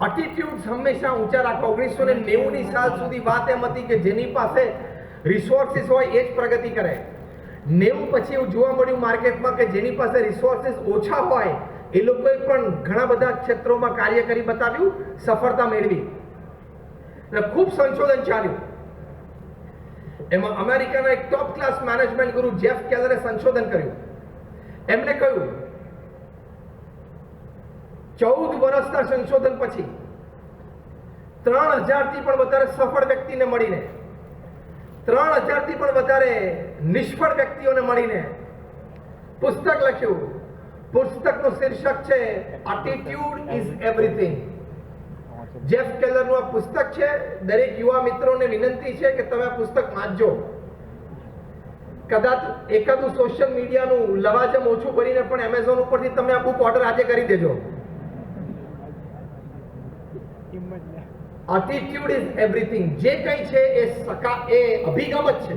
એટીટ્યુડ્સ હંમેશા ઊંચા રાખવા. 1990ની સાલ સુધી વાત એમ હતી કે જેની પાસે રિસોર્સિસ હોય એ જ પ્રગતિ કરે. 90 પછી એવું જોવા મળ્યું માર્કેટમાં કે જેની પાસે રિસોર્સિસ ઓછા હોય એ લોકોએ પણ ઘણા બધા ક્ષેત્રોમાં કાર્ય કરી બતાવ્યું, સફળતા મેળવી. એટલે ખૂબ સંશોધન ચાલ્યું. એમાં અમેરિકાના એક ટોપ ક્લાસ મેનેજમેન્ટ ગુરુ જેફ કેલરે સંશોધન કર્યું. એમણે કહ્યું 14 વર્ષના સંશોધન પછી 3000 થી પણ વધારે સફળ વ્યક્તિને મળીને 3000 થી પણ વધારે નિષ્ફળ વ્યક્તિઓને મળીને પુસ્તક લખ્યું. પુસ્તકનું શીર્ષક છે એટીટ્યુડ ઇઝ એવરીથિંગ. જેફ કેલરનું આ પુસ્તક છે. દરેક યુવા મિત્રોને વિનંતી છે કે તમે આ પુસ્તક વાંચજો. કદાચ એકાદું સોશિયલ મીડિયાનું લવાજમ ઓછું ભરીને પણ એમેઝોન ઉપરથી તમે આ બુક ઓર્ડર આજે કરી દેજો. Attitude is everything. જે કંઈ છે એ અભિગમ જ છે.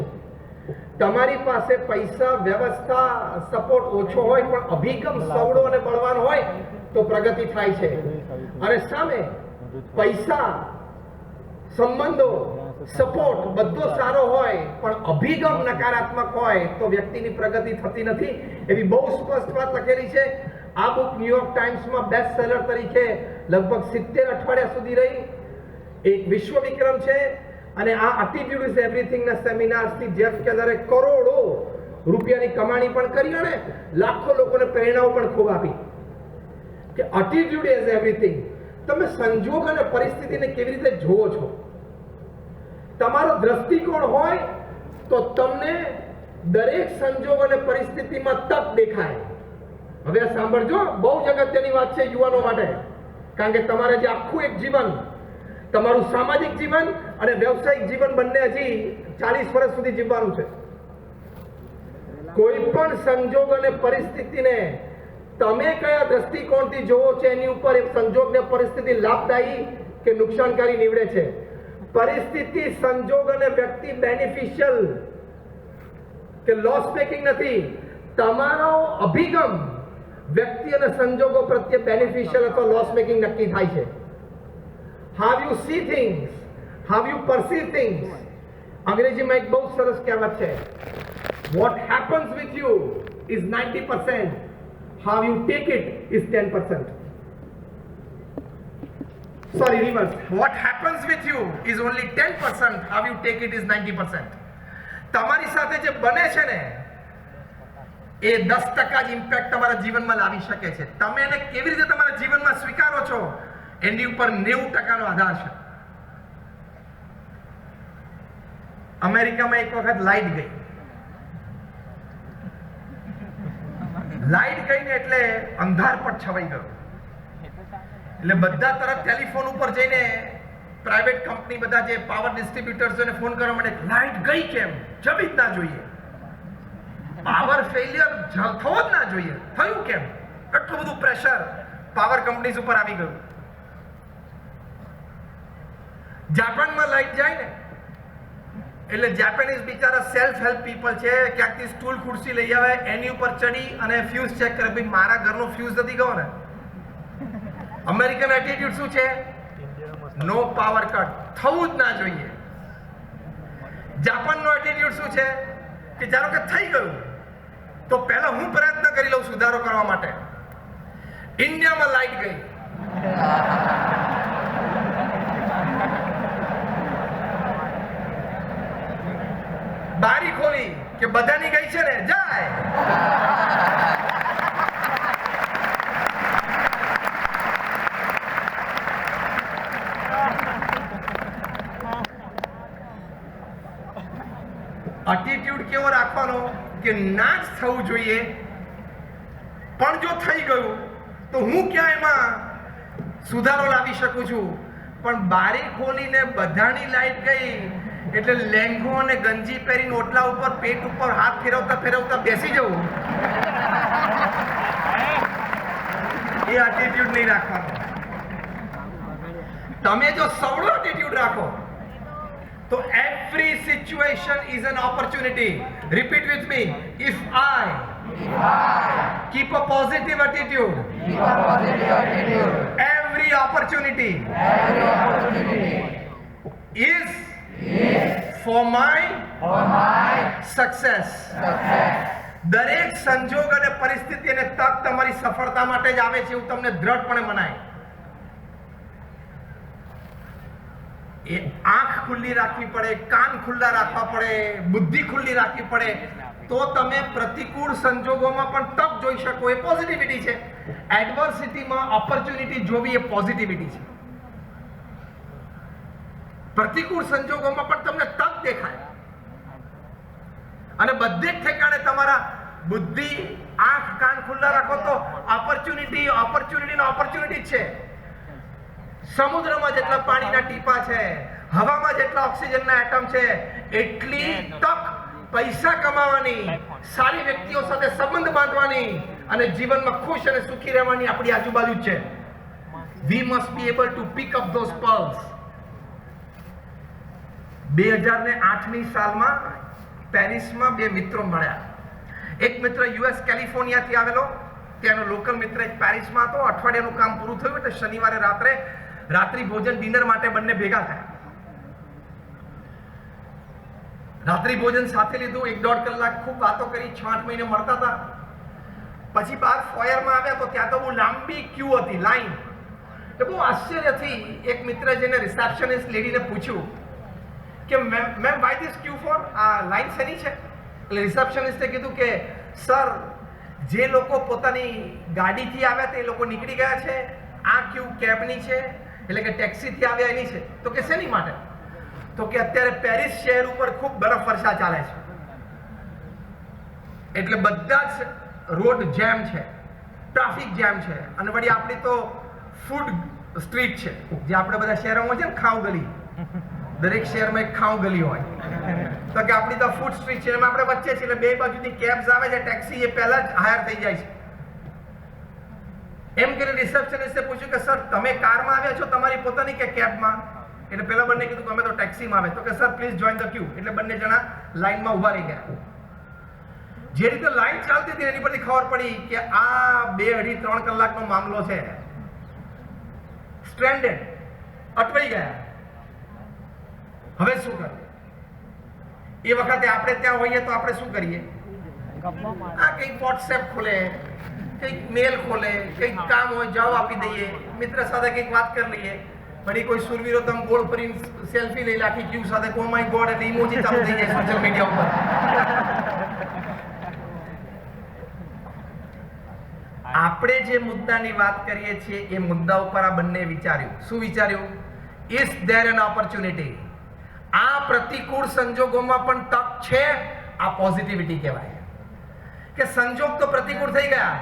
તમારી પાસે પૈસા, વ્યવસ્થા, સપોર્ટ ઓછો હોય પણ અભિગમ સવડો અને બળવાન હોય તો પ્રગતિ થાય છે. અને સામે પૈસા, સંબંધો, સપોર્ટ બધો સારો હોય પણ અભિગમ નકારાત્મક હોય તો વ્યક્તિની પ્રગતિ થતી નથી. એવી બહુ સ્પષ્ટ વાત લખેલી છે. આ બુક ન્યુયોર્ક ટાઈમ્સમાં બેસ્ટ સેલર તરીકે લગભગ 70 અઠવાડિયા સુધી રહી. એક વિશ્વ વિક્રમ છે. અને આ એટીટ્યુડ ઇઝ એવરીથિંગના સેમિનાર્સથી જેફ કેલરે કરોડો રૂપિયાની કમાણી પણ કરી અને લાખો લોકોને પ્રેરણાઓ પણ ખૂબ આપી કે એટીટ્યુડ ઇઝ એવરીથિંગ. તમે સંજોગ અને પરિસ્થિતિને કેવી રીતે જોવો છો, તમારો દ્રષ્ટિકોણ હોય તો તમને દરેક સંજોગ અને પરિસ્થિતિમાં તક દેખાય. હવે આ સાંભળજો, બહુ જ અગત્યની વાત છે યુવાનો માટે, કારણ કે તમારે જે આખું એક જીવન, તમારું સામાજિક જીવન અને વ્યવસાયિક જીવન બંને હજી 40 વર્ષ સુધી જીવવાનું છે. કોઈ પણ સંજોગ અને પરિસ્થિતિને તમે કયા દ્રષ્ટિકોણથી જોવો છો એની ઉપર એક સંજોગ ને પરિસ્થિતિ લાભદાયી કે નુકસાનકારી નીવડે છે. પરિસ્થિતિ, સંજોગ અને વ્યક્તિ બેનિફિશિયલ કે લોસ મેકિંગ નથી. તમારો અભિગમ વ્યક્તિ અને સંજોગો પ્રત્યે બેનિફિશિયલ અથવા લોસ મેકિંગ નક્કી થાય છે. How you see things, how you perceive things. અંગ્રેજીમાં એક બહુ સરસ કહેવત છે, what happens with you is 90%, how you take it is 10%. Sorry, reverse. What happens with you is only 10%, how you take it is 90%. તમારી સાથે જે બને છે ને એ 10% જ ઇમ્પેક્ટ તમારા જીવનમાં લાવી શકે છે. તમે એને કેવી રીતે તમારા જીવનમાં સ્વીકારો છો એની ઉપર 90%નો આધાર છે. અમેરિકામાં એક વખત લાઈટ ગઈ. લાઈટ ગઈ ને એટલે અંધારપટ છવાઈ ગયો. એટલે બધા તરફ ટેલિફોન ઉપર જઈને પ્રાઇવેટ કંપની બધા જે પાવર ડિસ્ટ્રીબ્યુટર્સને ફોન કરવા માટે, લાઈટ ગઈ કેમ? જવી જ ના જોઈએ. પાવર ફેલિયર થવો જ ના જોઈએ. થયું કેમ? એટલું બધું પ્રેશર પાવર કંપનીઝ ઉપર આવી ગયું. જાપાનમાં લાઈટ જાય ને એટલે જાપાનીઝ બિચારા સેલ્ફ હેલ્પ પીપલ છે, ક્યાંકથી સ્ટૂલ ખુરશી લઈ આવે, એની ઉપર ચડી અને ફ્યુઝ ચેક કરે, ભાઈ મારા ઘરનો ફ્યુઝ નથી ગયો ને. અમેરિકન એટીટ્યુડ શું છે? નો પાવર કટ, થવું જ ના જોઈએ. જાપાનનો એટીટ્યુડ શું છે કે ધારો કે થઈ ગયું તો પહેલા હું પ્રયત્ન કરી લઉં સુધારો કરવા માટે. ઇન્ડિયામાં લાઈટ ગઈ, બારી ખોલી કે બધાની ગઈ છે ને, જાય. એટીટ્યુડ કેવો રાખવાનો કે ના જ થવું જોઈએ, પણ જો થઈ ગયું તો હું ક્યાં એમાં સુધારો લાવી શકું છું. પણ બારી ખોલીને બધાની લાઈટ ગઈ એટલે લેંઘો અને ગંજી પહેરીને ઓટલા ઉપર પેટ ઉપર હાથ ફેરવતા ફેરવતા બેસી જવું, એ એટીટ્યુડ નહીં રાખવાનો. તમે જો સવળો એટીટ્યુડ રાખો તો every situation is an opportunity. Repeat with me. If I keep a positive attitude, every opportunity is for my success. દરેક સંજોગ અને પરિસ્થિતિ અને તક તમારી સફળતા માટે જ આવે છે એવું તમને દ્રઢપણે મનાય. એ આંખ ખુલ્લી રાખવી પડે, કાન ખુલ્લા રાખવા પડે, બુદ્ધિ ખુલ્લી રાખવી પડે, તો તમે પ્રતિકૂળ સંજોગોમાં પણ તક જોઈ શકો. એ પોઝિટિવિટી છે. એડવર્સિટીમાં ઓપોર્ચ્યુનિટી જોવી એ પોઝિટિવિટી છે. પ્રતિકૂળ સંજોગોમાં પણ તમને તક દેખાય અને બધે જ ઠેકાણે તમારા બુદ્ધિ, આંખ, કાન ખુલ્લા રાખો તો ઓપોર્ચ્યુનિટી છે. સમુદ્રમાં જેટલા પાણીના ટીપા છે, હવામાં જેટલા ઓક્સિજનના એટમ છે, એટલી તક પૈસા કમાવાની, સારી વ્યક્તિઓ સાથે સંબંધ બાંધવાની અને જીવનમાં ખુશ અને સુખી રહેવાની આપણી આજુબાજુ છે. We must be able to pick up those pearls. 2008ની સાલમાં પેરિસમાં બે મિત્રો મળ્યા. એક મિત્ર યુએસ કેલિફોર્નિયાથી આવેલો, ત્યાંનો લોકલ મિત્ર એક પેરિસમાં હતો. અઠવાડિયાનું કામ પૂરું થયું એટલે શનિવારે રાત્રિ ભોજન ડિનર માટે બંને ભેગા થયા. રાત્રિ ભોજન સાથે લીધું, 1-1.5 કલાક ખૂબ વાતો કરી, 6-8 મહિને મળતા હતા. પછી બહાર ફોયરમાં આવ્યા તો ત્યાં તો બહુ લાંબી ક્યુ હતી, લાઈન. તો બહુ આશ્ચર્યથી એક મિત્ર જેને રિસેપ્શનિસ્ટ લેડીને પૂછ્યું કે ma'am why this queue for? આ લાઈન શેની છે? એટલે રિસેપ્શનિસ્ટે કીધું કે સર, જે લોકો પોતાની ગાડીથી આવ્યા તે લોકો નીકળી ગયા છે, આ ક્યુ કેબની છે, એટલે કે ટેક્સીથી આવ્યા એની છે. તો કે શેની માટે? તો કે અત્યારે પેરિસ શહેર ઉપર ખૂબ બરફ વર્ષા ચાલે છે. એટલે બધા જ રોડ જેમ છે, ટ્રાફિક જેમ છે, અને વળી આપણી તો ફૂડ સ્ટ્રીટ છે, જે આપણે બધા શહેરોમાં છે ને ખાવ ગલી, દરેક શહેરમાં એક ખાવ ગલી હોય, તો કે આપણી તો ફૂડ સ્ટ્રીટ છે, એમાં આપણે વચ્ચે છે, એટલે બે બાજુથી કેબ્સ આવે છે, ટેક્સી એ પહેલા જ હાયર થઈ જાય છે. એમ કરીને રિસેપ્શનિસ્ટે પૂછ્યું કે સર તમે કારમાં આવ્યા છો તમારી પોતાની કે કેબમાં? એટલે પેલા બંને કીધું કે અમે તો ટેક્સીમાં આવે. તો કે સર પ્લીઝ જોઈન ધ ક્યુ. એટલે બંને જણા લાઈનમાં ઊભા રહી ગયા. જે રીતે લાઈન ચાલતી હતી એની પરથી ખબર પડી કે આ 2-2.5-3 કલાકનો મામલો છે. સ્ટ્રેન્ડેડ, અટવાઈ ગયા. હવે શું કરીએ? એ વખતે આપણે ત્યાં હોઈએ તો આપણે શું કરીએ? આ કંઈક વોટ્સએપ ખોલે, કંઈક મેલ ખોલે, કંઈક કામ હોય જવાબ આપી દઈએ, મિત્ર સાથે કંઈક વાત કરી લઈએ. વળી કોઈ સુરવીરો તમે ગોળ ફરીને સેલ્ફી લઈ રાખી ક્યુ સાથે, ઓ માય ગોડ, એટલે ઇમોજી ચાલુ થઈ જાય સોશિયલ મીડિયા ઉપર. આપણે જે મુદ્દાની વાત કરીએ છીએ એ મુદ્દા ઉપર આ બંને વિચાર્યું. શું વિચાર્યું? Is there N opportunity? આ પ્રતિકૂળ સંજોગોમાં પણ તક છે. આ પોઝિટિવિટી કહેવાય કે સંજોગ તો પ્રતિકૂળ થઈ ગયા,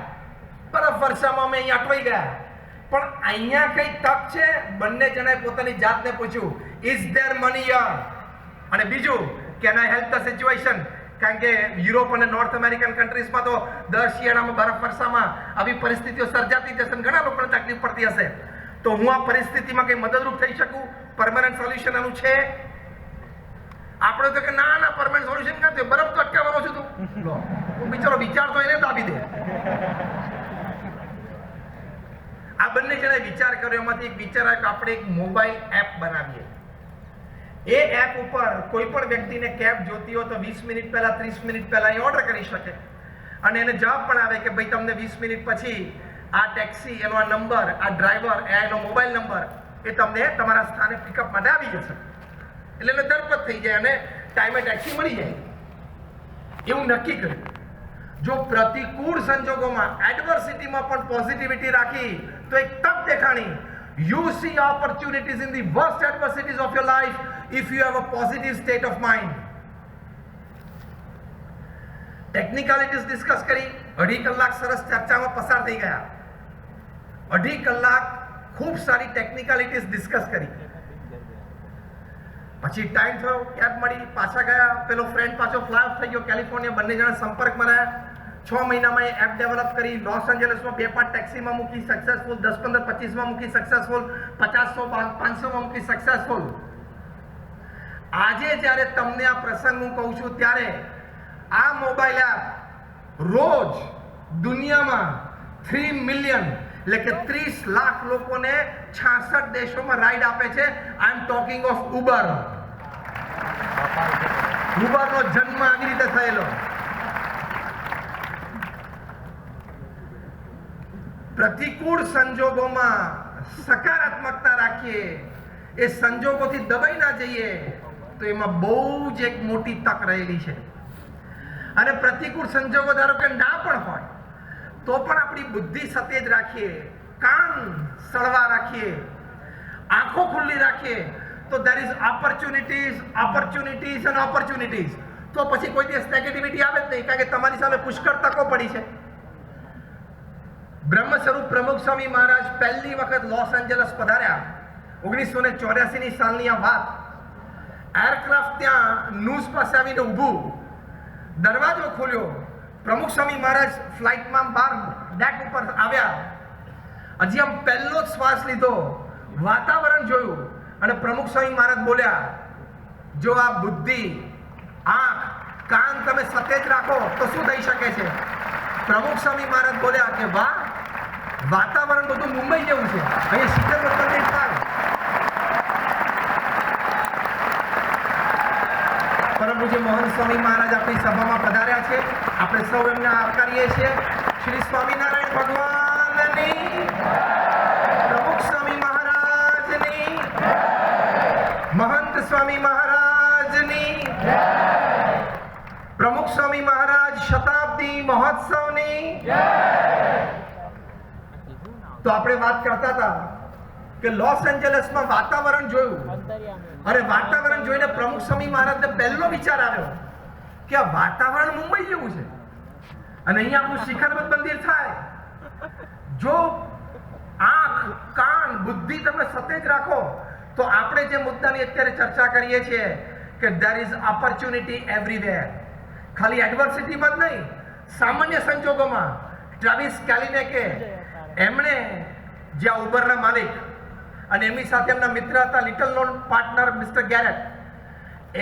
બરફ વર્ષામાં અમે અહીંયા અટવાઈ ગયા, પણ અહીંયા કઈ તક છે? બંને જણાએ પોતાની જાતને પૂછ્યું, ઇઝ ધેર મની હિયર? અને બીજું, can I help the situation? કારણ કે યુરોપ અને નોર્થ અમેરિકન કન્ટ્રીઝમાં તો દર શિયાળામાં બરફ વર્ષામાં આવી પરિસ્થિતિઓ સર્જાતી જશે અને ઘણા લોકોને તકલીફ પડતી હશે. તો હું આ પરિસ્થિતિમાં કઈ મદદરૂપ થઈ શકું? પરમેનન્ટ સોલ્યુશન આનું છે? આપણે તો કે ના ના, પરમેનન્ટ સોલ્યુશન નથી, બરફ તો અટકાવવાનો છું તું. લો, હું બિચારો વિચાર તો એને દાબી દે. આ બંને જણાએ વિચાર કર્યો, એમાંથી એક વિચાર આવ્યો કે આપણે એક મોબાઈલ એપ બનાવીએ. એ એપ ઉપર કોઈ પણ વ્યક્તિને કેબ જોતી હોય તો 20 મિનિટ પહેલા, 30 મિનિટ પહેલા એ ઓર્ડર કરી શકે, અને એને જવાબ પણ આવે કે ભાઈ તમને 20 મિનિટ પછી આ ટેક્સી, એનો આ નંબર, આ ડ્રાઈવર, એનો મોબાઈલ નંબર, એ તમને તમારા સ્થાને પિકઅપ માટે આવી જશે. એટલે એને ધરપત થઈ જાય અને ટાઈમે ટેક્સી મળી જાય. એવું નક્કી કર્યું. જો પ્રતિકૂળ સંજોગોમાં, એડવર્સિટીમાં પણ પોઝિટિવિટી રાખી તો એક તક દેખાણી. You see opportunities in the worst adversities of your life if you have a positive state of mind. ટેકનિકાલિટીઝ discuss કરી. 2.5 કલાક સરસ ચર્ચામાં પસાર થઈ ગયા. 2.5 કલાક ખૂબ સારી ટેકનિકાલિટીઝ ડિસ્કસ કરી. પછી ટાઈમ થયો, કેબ મળી, પાછા ગયા. પેલો ફ્રેન્ડ પાછો ફ્લાય ઓફ થઈ ગયો કેલિફોર્નિયા. બંને જણા સંપર્કમાં રહ્યા. 6 મહિનામાં એ એપ ડેવલપ કરી. લોસ એન્જલસમાં 2-5 ટેક્સીમાં મૂકી, સક્સેસફુલ. 10-15-25માં મૂકી, સક્સેસફુલ. 50-100-500માં મૂકી, સક્સેસફુલ. આજે જ્યારે તમને આ પ્રસંગ હું કહું છું ત્યારે આ મોબાઈલ એપ રોજ દુનિયામાં 3 મિલિયન એટલે કે 30 લાખ લોકોને 66 દેશોમાં રાઈડ આપે છે. આઈ એમ ટોકિંગ ઓફ ઉબર. ઉબરનો જન્મ આવી રીતે થયેલો. પ્રતિકૂળ સંજોગોમાં સકારાત્મકતા રાખીએ, એ સંજોગોથી દબાઈ ના જઈએ, તો એમાં બહુ જ એક મોટી તક રહેલી છે. અને પ્રતિકૂળ સંજોગો ધારો કે ના પણ હોય તો પણ આપણી બુદ્ધિ સતેજ રાખીએ, કાન સળવા રાખીએ, આંખો ખુલ્લી રાખીએ, તો there is opportunities and opportunities. તો પછી કોઈ દિવસ નેગેટિવિટી આવે જ નહીં, કારણ કે તમારી સામે પુષ્કળ તકો પડી છે. બ્રહ્મ સ્વરૂપ પ્રમુખ સ્વામી મહારાજ પહેલી વખત લોસ એન્જલસ પધાર્યા. 1984 સાલની આ વાત. એરક્રાફ્ટ ત્યાં ન્યૂઝ પાસે આવીને ઊભું. દરવાજો ખોલ્યો. પ્રમુખ સ્વામી મહારાજ ફ્લાઇટમાં બહાર ડેક ઉપર આવ્યા. હજી આમ પહેલો જ શ્વાસ લીધો, વાતાવરણ જોયું, અને પ્રમુખ સ્વામી મહારાજ બોલ્યા, જો આ બુદ્ધિ, આંખ, કાન તમે સતેજ રાખો તો શું થઈ શકે છે? પ્રમુખ સ્વામી મહારાજ બોલ્યા કે વાહ, વાતાવરણ બધું મુંબઈ જેવું છે, અહીં શીતળ વતનની થાય. પરમ પૂજ્ય મોહન સ્વામી મહારાજ આપણી સભામાં પધાર્યા છે. આપણે સૌ એમને આવકારીએ છીએ. શ્રી સ્વામિનારાયણ ભગવાનની, પ્રમુખ સ્વામી મહારાજની, મહંત સ્વામી મહારાજની, પ્રમુખ સ્વામી મહારાજ શતાબ્દી મહોત્સવની. તો આપણે વાત કરતા હતા કે લોસ એન્જલસમાં વાતાવરણ જોયું, અને વાતાવરણ જોઈને પ્રમુખ સ્વામી મહારાજને પહેલો વિચાર આવ્યો કે આ વાતાવરણ મુંબઈ જેવું છે. અને અહીંયા આપણું શિખરબદ્ધ મંદિર થાય. જો આંખ, કાન, બુદ્ધિ તમે સતેજ રાખો તો આપણે જે મુદ્દાની અત્યારે ચર્ચા કરીએ છીએ કે there is opportunity everywhere. ખાલી એડવર્સિટીમાં જ નહીં, સામાન્ય સંજોગોમાં. ટ્રાવિસ કેલિનેકે એમણે જ્યાં ઉબરના માલિક અને એમની સાથે એમના મિત્ર હતા little non partner mister Garrett,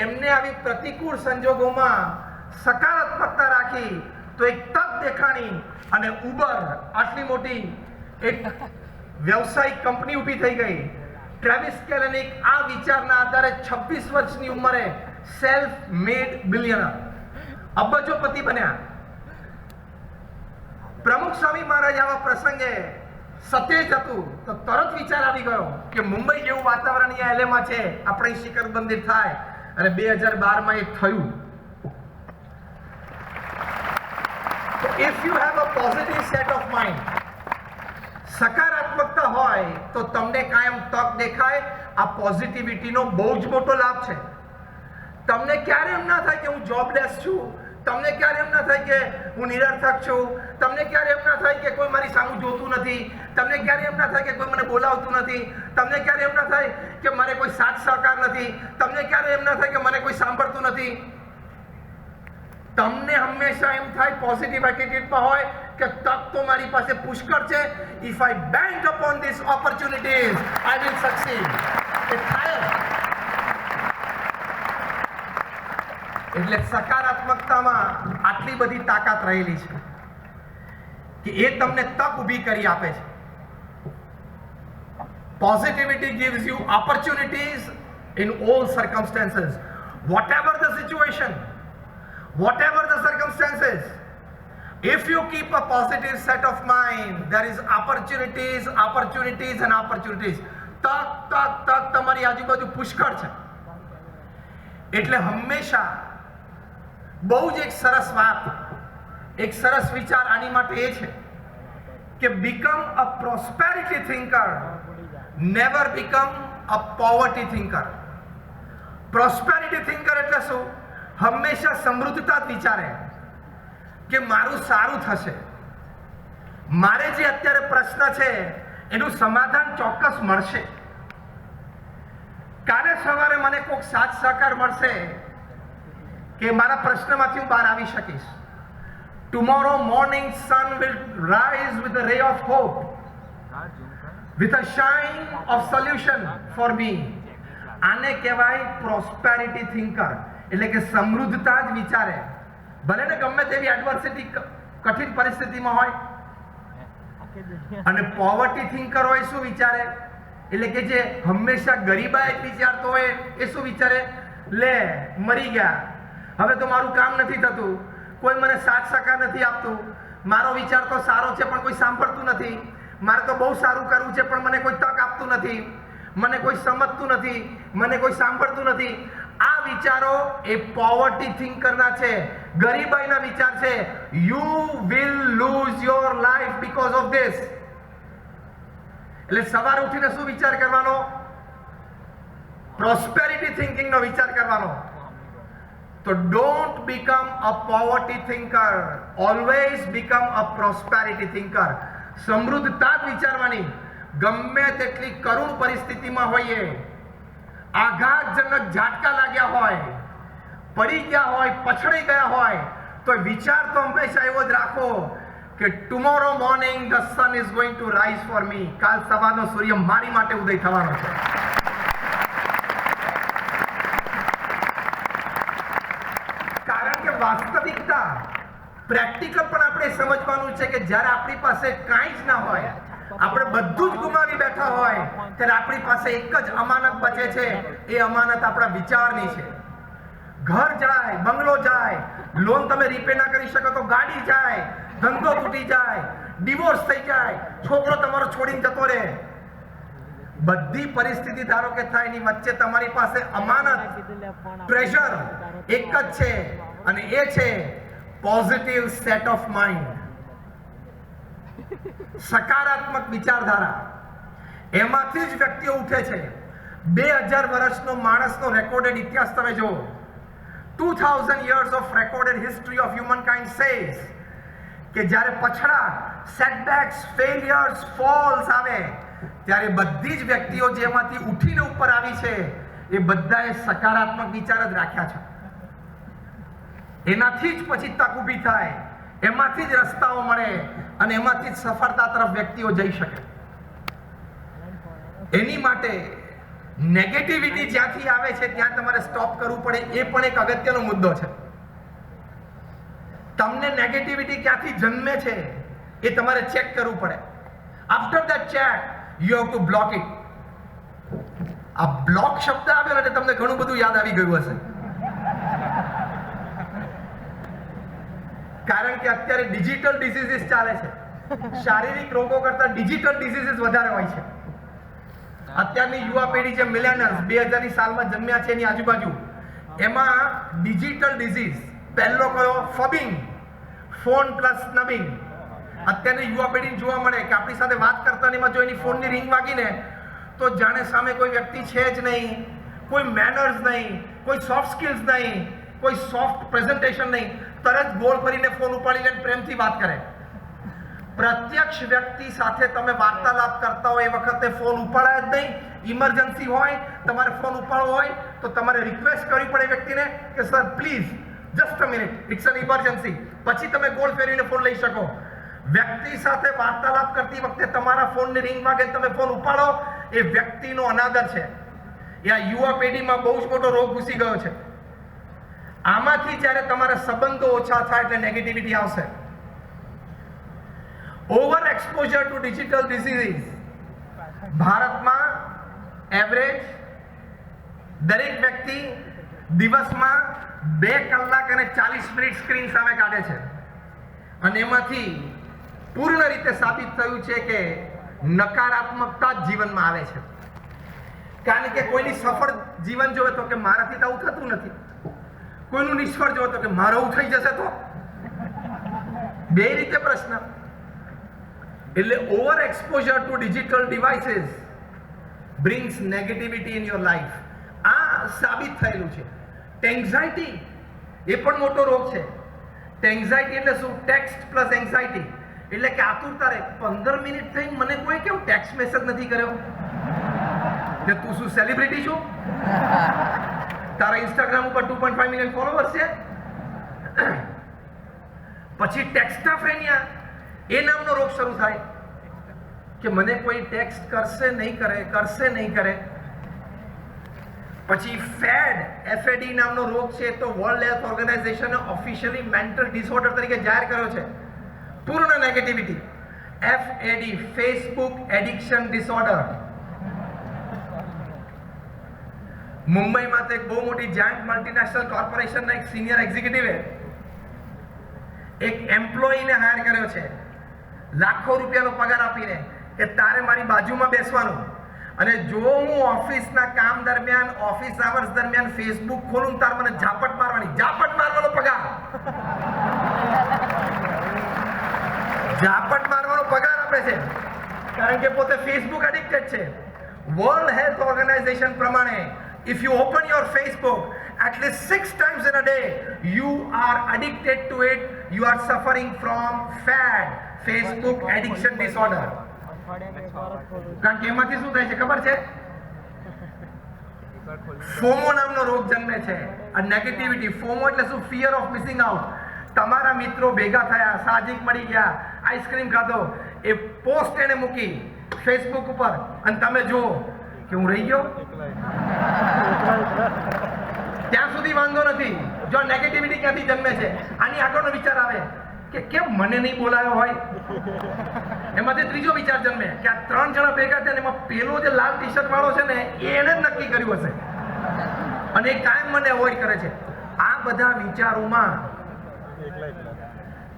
એમને આવી પ્રતિકૂળ સંજોગોમાં સકારાત્મકતા રાખી તો એક તક દેખાણી અને ઉબર આટલી મોટી એક વ્યવસાયિક કંપની ઊભી થઈ ગઈ. ટ્રેવિસ કેલિનેક આ વિચારના આધારે 26 વર્ષની ઉંમરે સેલ્ફ મેડ બિલિયનર, અબજોપતિ બન્યા. પ્રમુખ સ્વામી મહારાજ આવા પ્રસંગે સતેજ હતું તો તરત વિચાર આવી ગયો કે મુંબઈ જેવું વાતાવરણ અહીંયા એલેમાં છે, આપણે શિખર મંદિર થાય. અને 2012 એ થયું. If you have a positive set of mind, સકારાત્મકતા હોય તો તમને કાયમ તક દેખાય. આ પોઝિટિવિટીનો બહુ જ મોટો લાભ છે. તમને ક્યારે એમ ના થાય કે હું જોબલેસ છું, તમને ક્યારે એમ ના થાય કે હું નિરર્થક છું, તમને ક્યારે એમ ના થાય કે કોઈ મારી સામું જોતું નથી, તમને ક્યારે એમ ના થાય કે કોઈ મને બોલાવતું નથી, તમને ક્યારે એમ ના થાય કે મારે કોઈ સાથ સહકાર નથી, તમને ક્યારે એમ ના થાય કે મને કોઈ સાંભળતું નથી. તમને હંમેશા એમ થાય પોઝિટિવ એટીટ્યુડમાં હોય કે તક તો મારી પાસે પુષ્કળ છે. If I bank upon this opportunities I will succeed. એ થાય. એટલે સકારાત્મકતામાં આટલી બધી તાકાત રહેલી છે કે એ તમને તક ઊભી કરી આપે છે. Positivity gives you opportunities in all circumstances. Whatever the situation, whatever the circumstances, if you keep a positive set of mind, there is opportunities, opportunities and opportunities. તક તક તક તમારી આજુબાજુ પુષ્કળ છે. એટલે હંમેશા બહુ જ એક સરસ વાત, એક સરસ વિચાર આની માટે એ છે કે become a prosperity thinker, never become a poverty thinker. Prosperity thinker એટલે શું? હંમેશા સમૃદ્ધતા જ વિચારે કે મારું સારું થશે, મારે જે અત્યારે પ્રશ્ન છે એનું સમાધાન ચોક્કસ મળશે, કાલે સવારે મને કોઈક સાથ સહકાર મળશે કે મારા પ્રશ્નમાંથી હું બહાર આવી શકીશ. Tomorrow morning sun will rise with a ray of hope, with a shine of solution for me. આને કહેવાય પ્રોસ્પેરિટી થિંકર. એટલે કે સમૃદ્ધતા જ વિચારે, ભલે ને ગમે તેવી એડવર્સિટી, કઠિન પરિસ્થિતિમાં હોય. અને પોવર્ટી થિંકર હોય શું વિચારે? એટલે કે જે હંમેશા ગરીબાઈ જ વિચારતો હોય એ શું વિચારે? લે મરી ગયા, હવે તો મારું કામ નથી થતું, કોઈ મને સાથ સહકાર નથી આપતું, મારો વિચાર તો સારો છે પણ કોઈ સાંભળતું નથી, મારે તો બહુ સારું કરવું છે પણ મને કોઈ તક આપતું નથી, મને કોઈ સમજતું નથી, મને કોઈ સાંભળતું નથી. આ વિચારો એ પોવર્ટી થિંકરના છે, ગરીબાઈના વિચાર છે. You will lose your life because of this. એટલે સવારે ઉઠીને શું વિચાર કરવાનો? પ્રોસ્પેરિટી થિંકિંગનો વિચાર કરવાનો. તો don't become a poverty thinker, always become a prosperity thinker. સમૃદ્ધતા જ વિચારવાની. ગમે તેટલી કરુણ પરિસ્થિતિમાં હોઈએ, આઘાતજનક ઝાટકા લાગ્યા હોય, પડી ગયા હોય, પછડી ગયા હોય, તો વિચાર તો હંમેશા એવો જ રાખો કે tomorrow morning the sun is going to rise for me. કાલ સવારનો સૂર્ય મારી માટે ઉદય થવાનો છે. કારણ કે વાસ્તવિકતા, પ્રેક્ટિકલ પણ આપણે સમજવાનું છે કે જ્યારે આપણી પાસે કાંઈ જ ના હોય, આપણે બધું જ ગુમાવી બેઠા હોય, ત્યારે આપણી પાસે એક જ અમાનત બચે છે. એ અમાનત આપણા વિચારની છે. ઘર જાય, બંગલો જાય, લોન તમે રીપે ના કરી શકો તો ગાડી જાય, ધંધો તૂટી જાય, ડિવોર્સ થઈ જાય, છોકરો તમારો છોડીને જતો રહે, બધી પરિસ્થિતિ ધારો કે થાય, એની વચ્ચે તમારી પાસે અમાનત, ટ્રેઝર એક જ છે અને એ છે પોઝિટિવ સેટ ઓફ માઇન્ડ. સકારાત્મક વિચારધારા. એમાંથી જ વ્યક્તિઓ ઉઠે છે. 2000 વર્ષનો માણસનો રેકોર્ડેડ ઇતિહાસ તમે જુઓ. 2000 years of recorded history of humankind says કે જ્યારે પછડાટ, સેટબેક્સ, ફેલિયર્સ, ફોલ્સ આવે ત્યારે બધી જ વ્યક્તિઓ જેમાંથી ઉઠીને ઉપર આવી છે એ બધાએ સકારાત્મક વિચાર જ રાખ્યા છે. એનાથી જ પછી તક ઊભી થાય, એમાંથી જ રસ્તાઓ મળે અને એમાંથી જ સફળતા તરફ વ્યક્તિઓ જઈ શકે. એની માટે નેગેટિવિટી જ્યાંથી આવે છે ત્યાં તમારે સ્ટોપ કરવું પડે. એ પણ એક અગત્યનો મુદ્દો છે. તમને નેગેટિવિટી ક્યાંથી જન્મે છે એ તમારે ચેક કરવું પડે. After that check U have to block it. આ બ્લોક શબ્દ આવ્યો એટલે તમને ઘણું બધું યાદ આવી ગયું હશે. કારણ કે અત્યારે ડિજિટલ ડિસીઝીસ ચાલે છે. શારીરિક રોગો કરતા ડિજિટલ ડિસીઝીસ વધારે હોય છે. અત્યારની યુવા પેઢી જે મિલેનિયલ્સ 2000ની સાલમાં જન્મ્યા છે એની આજુબાજુ, એમાં ડિજિટલ ડિસીઝ પહેલો કયો ફબિંગ, ફોન પ્લસ સ્નબિંગ. અત્યારની યુવા પેઢીને જોવા મળે કે આપણી સાથે વાત કરતા એમાં જો એની ફોનની રિંગ વાગીને તો જાણે સામે કોઈ વ્યક્તિ છે જ નહીં, કોઈ મેનર્સ નહીં, કોઈ સોફ્ટ સ્કિલ્સ નહીં, કોઈ સોફ્ટ પ્રેઝન્ટેશન નહીં, તરત ગોળ ફરીને ફોન ઉપાડી લે પ્રેમથી વાત કરે. પ્રત્યક્ષ વ્યક્તિ સાથે તમે વાર્તાલાપ કરતા હોય એ વખતે ફોન ઉપાડાય જ નહીં. ઇમરજન્સી હોય, તમારે ફોન ઉપાડવો હોય તો તમારે રિક્વેસ્ટ કરવી પડે વ્યક્તિને કે sir please just a minute, it's an emergency. પછી તમે ગોળ ફેરવીને ફોન લઈ શકો. વ્યક્તિ સાથે વાર્તાલાપ કરતી વખતે તમારા ફોનની રિંગ વાગે તમે ફોન ઉપાડો એ વ્યક્તિનો અનાદર છે. એ આ યુવા પેઢીમાં બહુ જ મોટો રોગ ઘૂસી ગયો છે. આમાંથી જ્યારે તમારા સંબંધો ઓછા થાય એટલે નેગેટિવિટી આવશે. Over exposure two digital disease. ભારતમાં એવરેજ દરેક વ્યક્તિ દિવસમાં 2 કલાક અને 40 મિનિટ સ્ક્રીન સામે કાઢે છે. અને એમાંથી પૂર્ણ રીતે સાબિત થયું છે કે નકારાત્મકતા જ જીવનમાં આવે છે. કારણ કે કોઈની સફળ જીવન જોવે તો કે મારાથી તો આવું થતું નથી, કોઈનું નિષ્ફળ જોવે તો કે મારો આવું થઈ જશે તો. બે રીતે પ્રશ્ન. એટલે over exposure two digital devices brings negativity in your life. આ સાબિત થયેલું છે. એન્ઝાઇટી એ પણ મોટો રોગ છે. એન્ઝાઇટી એટલે શું? Text plus anxiety. એટલે કે આતુરતા રહે. 15 મિનિટ થઈ મને કોઈ કેમ ટેક્સ્ટ મેસેજ નથી કર્યો કે તું શું સેલિબ્રિટી છો? તારા ઇન્સ્ટાગ્રામ ઉપર 2.5 મિલિયન ફોલોવર્સ છે. પછી ટેક્સ્ટાફ્રેનિયા એ નામનો રોગ શરૂ થાય કે મને કોઈ ટેક્સ્ટ કરશે નહીં કરે, કરશે નહીં કરે. પછી FAD નામનો રોગ છે તો વર્લ્ડ હેલ્થ ઓર્ગેનાઇઝેશને ઓફિશિયલી મેન્ટલ ડિસઓર્ડર તરીકે જાહેર કર્યો છે. પૂર્ણ negativity. FAD, Facebook addiction disorder. મુંબઈમાં તો એક બહુ મોટી જાયન્ટ મલ્ટીનેશનલ કોર્પોરેશનના એક સિનિયર એક્ઝિક્યુટિવે એક એમ્પ્લોયીને હાયર કર્યો છે લાખો રૂપિયાનો પગાર આપીને કે તારે મારી બાજુમાં બેસવાનું અને જો હું ઓફિસના કામ દરમિયાન, ઓફિસ આવર્સ દરમિયાન ફેસબુક ખોલું તાર મને ઝાપટ મારવાની. ઝાપટ મારવાનો પગાર. ઝાપટ મારવાનો પગાર આપે છે કારણ કે પોતે ફેસબુક એડિક્ટેડ છે. વર્લ્ડ હેલ્થ ઓર્ગેનાઇઝેશન પ્રમાણે if you open your Facebook at least 6 times in a day, you are addicted to it. You are suffering from FAD, Facebook addiction disorder. કારણ કે એમાંથી શું થાય છે ખબર છે? ફોમો નામનો રોગ જન્મે છે. આ નેગેટિવિટી. ફોમો એટલે શું? Fear of missing out. તમારા મિત્રો ભેગા થયા, સાહજિક મળી ગયા, આઈસ્ક્રીમ ખાધો, એ પોસ્ટ એને મૂકી ફેસબુક ઉપર અને તમે જુઓ કે હું રહી ગયો. ત્યાં સુધી વાંધો નથી. જો નેગેટિવિટી ક્યાંથી જન્મે છે? આની આગળનો વિચાર આવે કે કેમ મને નહીં બોલાયો હોય. એમાંથી ત્રીજો વિચાર જન્મે કે આ 3 જણા ભેગા થયા એમાં પેલો જે લાલ ટી શર્ટ વાળો છે ને એને જ નક્કી કર્યું હશે અને એ કાયમ મને અવોઇડ કરે છે. આ બધા વિચારોમાં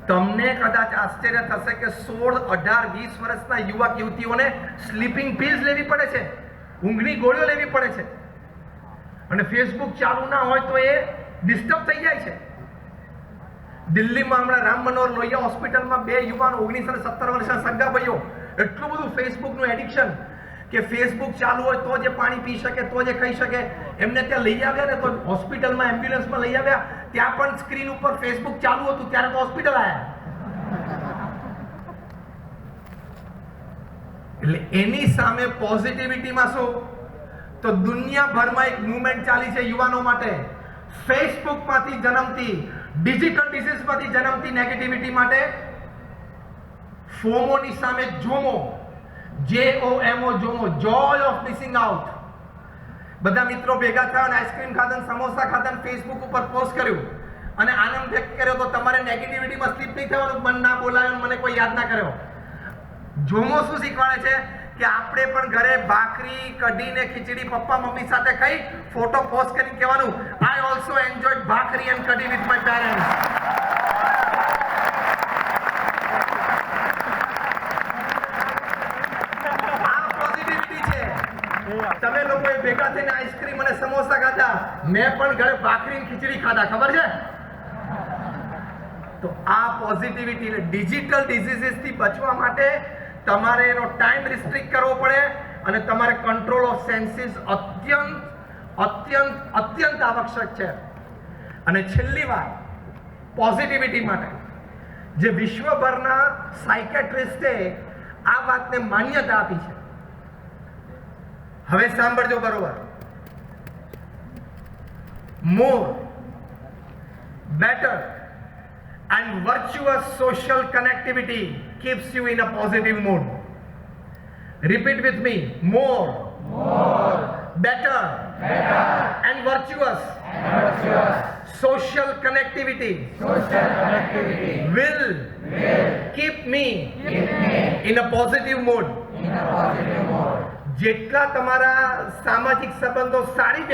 તમને કદાચ આશ્ચર્ય થશે કે 16, 18, 20 વર્ષના યુવક યુવતીઓને સ્લીપિંગ પિલ્સ લેવી પડે છે, ઊંઘની ગોળીઓ લેવી પડે છે અને ફેસબુક ચાલુ ના હોય તો એ ડિસ્ટર્બ થઈ જાય છે. દિલ્હીમાં હમણાં રામ મનોહર લોહિયા હોસ્પિટલમાં 2 યુવાનો 19 અને 17 વર્ષના સગા ભાઈઓ એટલું બધું ફેસબુકનું એડિક્શન કે ફેસબુક ચાલુ હોય તો જે પાણી પી શકે, તો જે ખાઈ શકે. એમને ત્યાં લઈ આવ્યા ને તો હોસ્પિટલમાં એમ્બ્યુલન્સમાં લઈ આવ્યા, ત્યાં પણ સ્ક્રીન ઉપર ફેસબુક ચાલુ હતું ત્યારે તો હોસ્પિટલ આવ્યા. એટલે એની સામે પોઝિટિવિટીમાં શું, તો દુનિયાભરમાં એક મૂવમેન્ટ ચાલી છે યુવાનો માટે, ફેસબુકમાંથી જન્મતી ડિજિટલ ડિસીઝમાંથી જન્મતી નેગેટિવિટી માટે ફોમોની સામે જોમો, JOMO, જોમો, Joy of missing out. બધા મિત્રો ભેગા થયા અને આઈસ્ક્રીમ ખાધા, સમોસા ખાધા, ફેસબુક ઉપર પોસ્ટ કર્યું અને આનંદ વ્યક્ત કર્યો. તો તમારે નેગેટિવિટીમાં સ્લીપ નહીં થવાનું, મન ના બોલાયો, મને કોઈ યાદ ના કર્યો. જોમો શું શીખવાડે છે કે આપણે પણ ઘરે ભાખરી, કઢી ને ખીચડી પપ્પા મમ્મી સાથે ખાઈ ફોટો પોસ્ટ કરીને કહેવાનું, I also enjoyed bhakri and kadhi with my parents. તમે લોકોએ ભેગા થઈને આઈસ્ક્રીમ અને સમોસા ખાધા, મેં પણ ઘરે ભાખરી અને ખીચડી ખાધા, ખબર છે? તો આ પોઝિટિવિટી, ડિજિટલ ડિઝીઝીસ થી બચવા માટે તમારે એનો ટાઈમ રિસ્ટ્રિક્ટ કરવો પડે અને તમારે કંટ્રોલ ઓફ સેન્સીસ અત્યંત આવશ્યક છે. અને છેલ્લી વાત પોઝિટિવિટી માટે, જે વિશ્વભરના સાયકેટ્રિસ્ટે આ વાતને માન્યતા આપી છે. હવે સાંભળજો બરોબર. મોર, better and virtuous social connectivity keeps you in a positive mood. Repeat with me. More, better, and virtuous, social connectivity will keep me in a positive mood. જેટલા તમારા સામાજિક સંબંધો સારી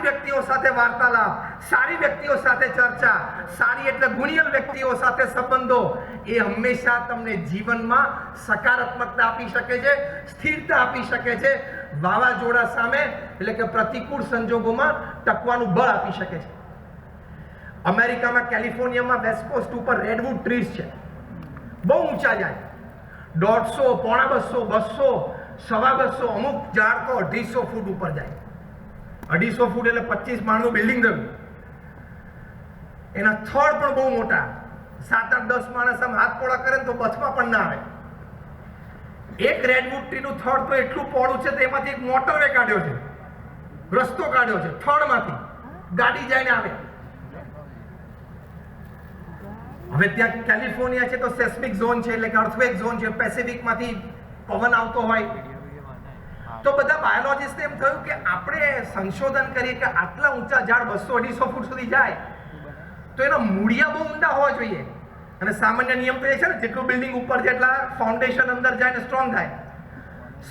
વ્યક્તિઓ સાથે વાર્તાલાપ, સારી વ્યક્તિઓ સાથે ચર્ચા, સારી એટલે ગુણિયલ વ્યક્તિઓ સાથે સંબંધો, એ હંમેશા તમને જીવનમાં સકારાત્મકતા આપી શકે છે, સ્થિરતા આપી શકે છે, વાવાઝોડા સામે એટલે કે પ્રતિકૂળ સંજોગોમાં ટકવાનું બળ આપી શકે છે. અમેરિકામાં કેલિફોર્નિયામાં વેસ્ટ કોસ્ટ ઉપર રેડવુડ ટ્રીઝ છે, બહુ ઊંચા જાય, 150, 250, 200, 250, અમુક ઝાડ તો 250 ફૂટ ઉપર જાય. 250 ફૂટ એટલે 25 માળનું બિલ્ડિંગ થયું. એના થડ પણ બહુ મોટા, 7-8-10 માણસ આમ હાથ પોળા કરે ને તો બચવા પણ ના આવે. એક રેડવુડ ટ્રીનું થડ તો એટલું પહોળું છે તો એમાંથી એક મોટરવે કાઢ્યો છે, રસ્તો કાઢ્યો છે, થડમાંથી ગાડી જઈને આવે. હવે ત્યાં કેલિફોર્નિયા છે તો સેસ્મિક ઝોન છે, એટલે કે અર્થક્વેક ઝોન છે, પેસિફિકમાંથી પવન આવતો હોય. તો બધા બાયોલોજીસ્ટને એમ થયું કે આપણે સંશોધન કરીએ કે આટલા ઊંચા ઝાડ 200-250 ફૂટ સુધી જાય તો એના મૂળિયા બહુ ઊંડા હોવા જોઈએ. અને સામાન્ય નિયમ તો એ છે ને, જેટલું બિલ્ડિંગ ઉપર છે એટલા ફાઉન્ડેશન અંદર જાય ને સ્ટ્રોંગ થાય.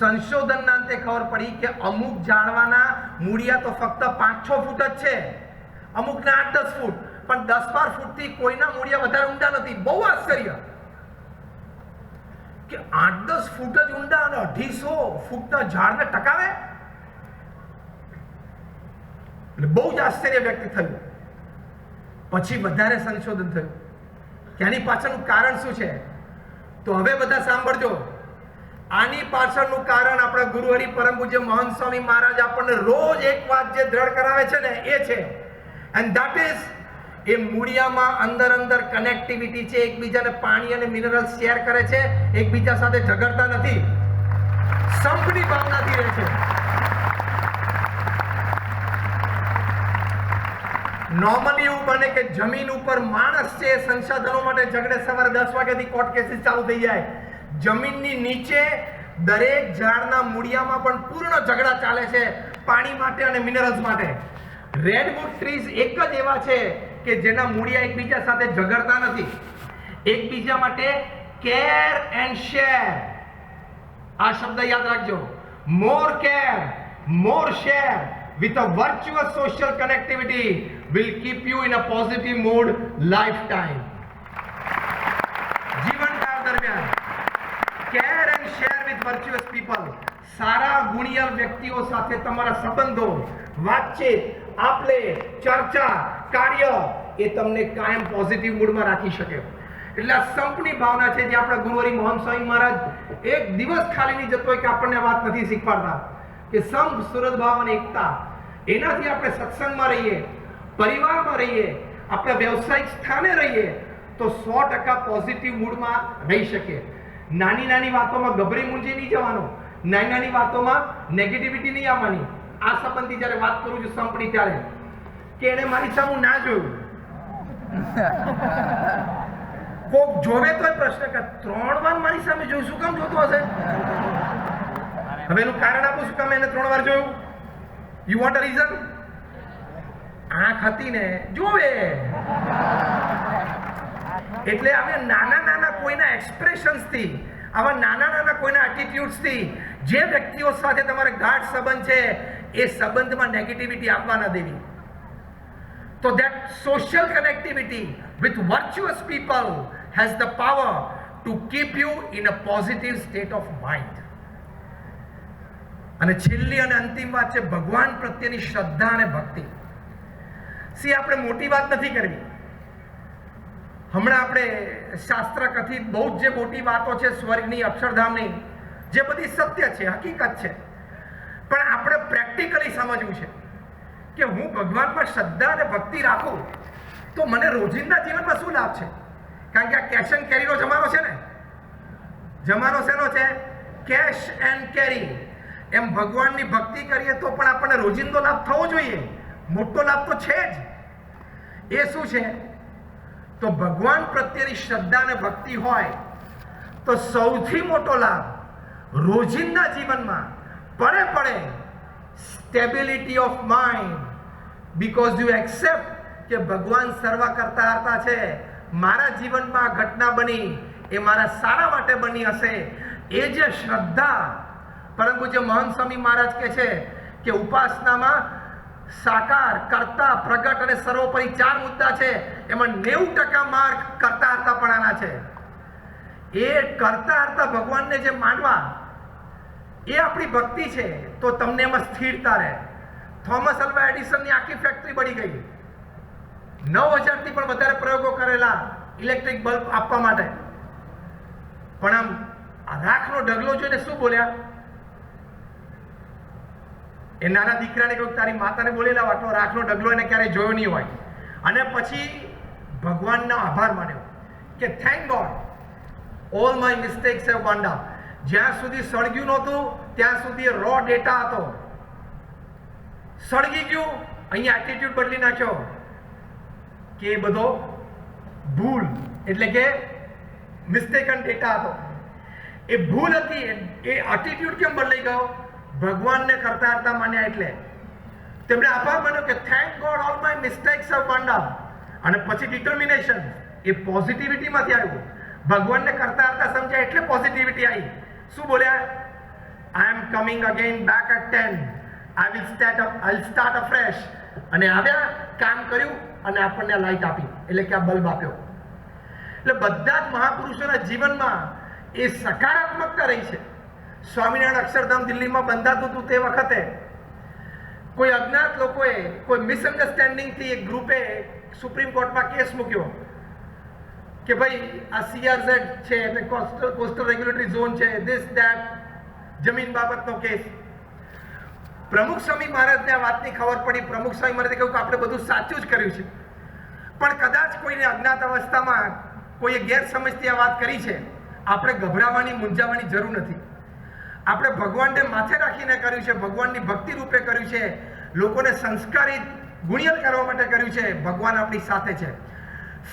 સંશોધનના અંતે ખબર પડી કે અમુક ઝાડવાના મૂળિયા તો ફક્ત 5-6 ફૂટ જ છે, અમુકના 8-10 ફૂટ, પણ 10-12 ફૂટથી કોઈના મૂળિયા વધારે ઊંડા નથી. બહુ આશ્ચર્ય કે 8-10 ફૂટ જ ઊંડા અને 250 ફૂટના ઝાડને ટકાવે, એટલે બહુ જ આશ્ચર્ય વ્યક્ત થયું. પછી વધારે સંશોધન થયું કે આની પાછળનું કારણ શું છે. તો હવે બધા સાંભળજો. આની પાછળનું કારણ આપણા ગુરુ હરિ પરમ પૂજ્ય મહંત સ્વામી મહારાજ આપણને રોજ એક વાત જે દ્રઢ કરાવે છે ને, એ છે, એન્ડ ધેટ ઇઝ, એ મૂળિયામાં અંદર કનેક્ટિવિટી છે, એકબીજાને પાણી અને મિનરલ શેર કરે છે, એકબીજા સાથે ઝઘડતા નથી, સંપની ભાવનાથી રહે છે. નોર્મલી એવું બને કે જમીન ઉપર માણસ છે સંસાધનો માટે ઝઘડે, સવારે 10 વાગ્યાથી કોર્ટ કેસીસ ચાલુ થઈ જાય. જમીનની નીચે દરેક ઝાડના મૂળિયામાં પણ પૂર્ણ ઝઘડા ચાલે છે, પાણી માટે અને મિનરલ્સ માટે. રેડવુડ ટ્રીઝ એક જ એવા છે કે જેના મૂળિયા એકબીજા સાથે ઝઘડતા નથી, એકબીજા માટે કેર એન્ડ શેર. આ શબ્દ યાદ રાખજો. More care, more share with a virtuous social connectivity will keep you in a positive mood lifetime. જીવનકાળ દરમિયાન care and share with virtuous people, સારા ગુણિયલ વ્યક્તિઓ સાથે તમારા સંબંધો, વાતચીત, આપલે, ચર્ચા, કાર્ય, એ તમને કાયમ પોઝિટિવ મૂડમાં રાખી શકે. એટલે આ સંપની ભાવના છે જે આપણા ગુરુ હરિ મહંત સ્વામી મહારાજ એક દિવસ ખાલી નહીં જતો કે આપણને વાત નથી શીખવાડતા કે સંપ, સુરતભાવ અને એકતા. એનાથી આપણે સત્સંગમાં રહીએ, પરિવારમાં રહીએ, આપણે વ્યવસાયિક સ્થાને રહીએ તો 100% પોઝિટિવ મૂડમાં રહી શકીએ. નાની નાની વાતોમાં ગભરી મૂંઝી નહીં જવાનું, નાની નાની વાતોમાં નેગેટિવિટી નહીં આવવાની. આ સંબંધી જ્યારે વાત કરું છું સંપણી ત્યારે કે એને મારી સામે ના જોયું, કોક જોવે તોય પ્રશ્ન કે 3 વાર મારી સામે જોયું, શું કામ જોતો હશે? હવે એનું કારણ આપું, શું કામ એને 3 વાર જોયું? You want a reason? આંખ હતી ને, જોવે. એટલે હવે નાના નાના કોઈના એક્સપ્રેશન્સથી, આવા નાના નાના કોઈના એટીટ્યુડ્સથી જે વ્યક્તિઓ સાથે તમારે ગાઢ સંબંધ છે એ સંબંધમાં નેગેટિવિટી આપવા ન દેવી. તો that social connectivity with virtuous people has the power to keep you in a positive state of mind. અને છેલ્લી અને અંતિમ વાત છે ભગવાન પ્રત્યેની શ્રદ્ધા અને ભક્તિ. સી આપણે મોટી વાત નથી કરવી. હમણાં આપણે શાસ્ત્ર કથિત બહુ જ જે મોટી વાતો છે સ્વર્ગની, અક્ષરધામની, જે બધી સત્ય છે, હકીકત છે, પણ આપણે પ્રેક્ટિકલી સમજવું છે કે હું ભગવાન પર શ્રદ્ધા અને ભક્તિ રાખું તો મને રોજિંદા જીવનમાં શું લાભ છે? કારણ કે આ કેશ એન્ડ કેરીનો જમાનો છે ને. જમાનો શેનો છે? કેશ એન્ડ કેરી. એમ ભગવાનની ભક્તિ કરીએ તો પણ આપણને રોજિંદો લાભ થવો જોઈએ. મોટો લાભ તો છે જ. એ શું છે? તો ભગવાન પ્રત્યેની શ્રદ્ધા અને ભક્તિ હોય તો સૌથી મોટો લાભ રોજિંદા જીવનમાં પડે પડે stability of mind. Because you accept કે ભગવાન સર્વ કરતા હરતા છે. મારા જીવનમાં આ ઘટના બની એ મારા સારા માટે બની હશે. એ જે શ્રદ્ધા, પરંતુ જે મહંત સ્વામી મહારાજ કહે છે કે ઉપાસનામાં સાકાર, કર્તા, પ્રગટ અને સર્વોપરી 4 મુદ્દા છે. એમાં 90% માર્ક કરતા હરતાપણાના છે. એ કરતા હરતા ભગવાનને જે માનવા એ આપણી ભક્તિ છે. તો તમને એમાં સ્થિરતા રહે. થોમસ અલ્વા એડિસનની આખી ફેક્ટરી બળી ગઈ. 9000થી પણ વધારે પ્રયોગો કરેલા ઇલેક્ટ્રિક બલ્બ આપવા માટે, પણ આમ રાખનો ઢગલો જોઈને શું બોલ્યા? એ નાના દીકરાને કહ્યું તારી માતાને બોલેલા આટલો રાખનો ઢગલો એને ક્યારેય જોયો નહીં હોય. અને પછી ભગવાનનો આભાર માન્યો કે thank God all my mistakes have gone down. જ્યાં સુધી સળગ્યું નહોતું ત્યાં સુધી રો ડેટા હતો. સળગી ગયું, અહીંયા એટીટ્યુડ બદલી નાખ્યો કે એ બધો ભૂલ, એટલે કે મિસ્ટેકન ડેટા હતો. એ ભૂલ હતી. એ એટીટ્યુડ કેમ બદલાઈ ગયો? ભગવાનને કરતા હરતા માન્યા એટલે તેમણે આભાર માન્યો કે thank God all my mistakes have gone down. અને પછી ડિટર્મિનેશન, એ પોઝિટિવિટીમાંથી આવ્યું. ભગવાનને કરતા હરતા સમજ્યા એટલે પોઝિટિવિટી આવી. શું બોલ્યા? I am coming again back at 10. I will start afresh. અને આવ્યા, કામ કર્યું અને આપણને લાઈટ આપી, એટલે કે આ બલ્બ આપ્યો. એટલે બધા જ મહાપુરુષોના જીવનમાં એ સકારાત્મકતા રહી છે. સ્વામિનારાયણ અક્ષરધામ દિલ્હીમાં બંધાતું હતું તે વખતે કોઈ અજ્ઞાત લોકોએ કોઈ મિસઅન્ડરસ્ટેન્ડિંગથી એક ગ્રુપે સુપ્રીમ કોર્ટમાં કેસ મૂક્યો કે ભાઈ આ CRZ છે એટલે કોસ્ટલ રેગ્યુલેટરી ઝોન છે, ધીસ ધેટ, જમીન બાબતનો કેસ. પ્રમુખ સ્વામી મહારાજને આ વાતની ખબર પડી. પ્રમુખ સ્વામી મહારાજે કહ્યું કે આપણે બધું સાચું જ કર્યું છે, પણ કદાચ કોઈને અજ્ઞાત અવસ્થામાં કોઈએ ગેરસમજથી આ વાત કરી છે. આપણે ગભરાવાની, મૂંઝાવાની જરૂર નથી. આપણે ભગવાનને માથે રાખીને કર્યું છે, ભગવાનની ભક્તિ રૂપે કર્યું છે, લોકોને સંસ્કારિત, ગુણિયલ કરવા માટે કર્યું છે. ભગવાન આપણી સાથે છે.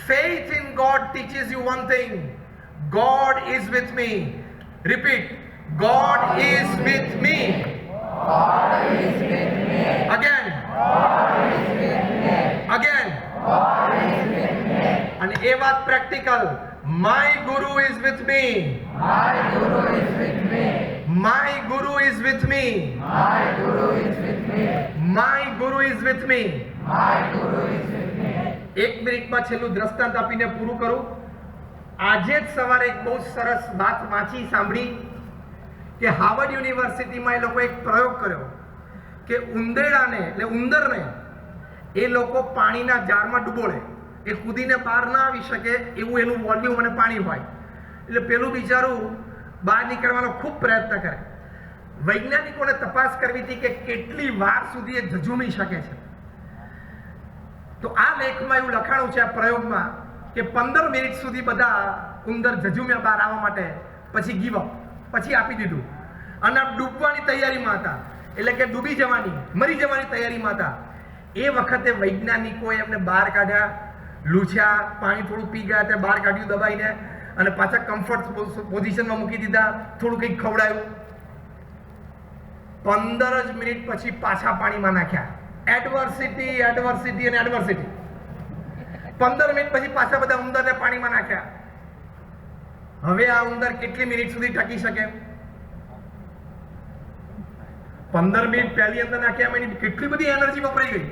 Faith in God teaches you one thing: God is with me. Repeat: God is with me. God is with me. Again. God is with me. Again. God is with me. And એ વાત practical. My Guru is with me. My Guru is with me. My Guru is with me. My Guru is with me. My Guru is with me. My Guru is with me. 1 મિનિટમાં છેલ્લું દ્રષ્ટાંત આપીને પૂરું કરું. આજે જ સવારે એક બહુ સરસ વાત વાંચી, સાંભળી કે હાર્વર્ડ યુનિવર્સિટીમાં એ લોકો એક પ્રયોગ કર્યો કે ઉંદેડાને, એટલે ઉંદરને, એ લોકો પાણીના જારમાં ડૂબોળે. એ કૂદીને બહાર ના આવી શકે એવું એનું વોલ્યુમ અને પાણી હોય. એટલે પેલું બિચારું બહાર નીકળવાનો ખૂબ પ્રયત્ન કરે. વૈજ્ઞાનિકોને તપાસ કરવી હતી કે કેટલી વાર સુધી એ ઝઝૂમી શકે છે. તો આ લેખમાં એવું લખાણું છે, આ પ્રયોગમાં, કે 15 મિનિટ સુધી બધા ઉંદર ઝઝૂમ્યા બહાર આવવા માટે પછી ગીવ અપ, પછી આપી દીધું અને ડૂબવાની તૈયારીમાં હતા, એટલે કે ડૂબી જવાની, મરી જવાની તૈયારીમાં હતા. એ વખતે વૈજ્ઞાનિકોએ એમને બહાર કાઢ્યા, લૂછ્યા, પાણી થોડું પી ગયા, ત્યાં બહાર કાઢ્યું દબાઈને અને પાછા કમ્ફર્ટ પોઝિશનમાં મૂકી દીધા, થોડું કંઈક ખવડાયું. 15 જ મિનિટ પછી પાછા પાણીમાં નાખ્યા. એડવર્સિટી અને એડવર્સિટી. 15 મિનિટ પછી પાછા બધા ઉંદરને પાણીમાં નાખ્યા. હવે આ ઉંદર કેટલી મિનિટ સુધી ટકી શકે? 15 મિનિટ પહેલી અંદર નાખ્યા એની કેટલી બધી એનર્જી વપરાઈ ગઈ.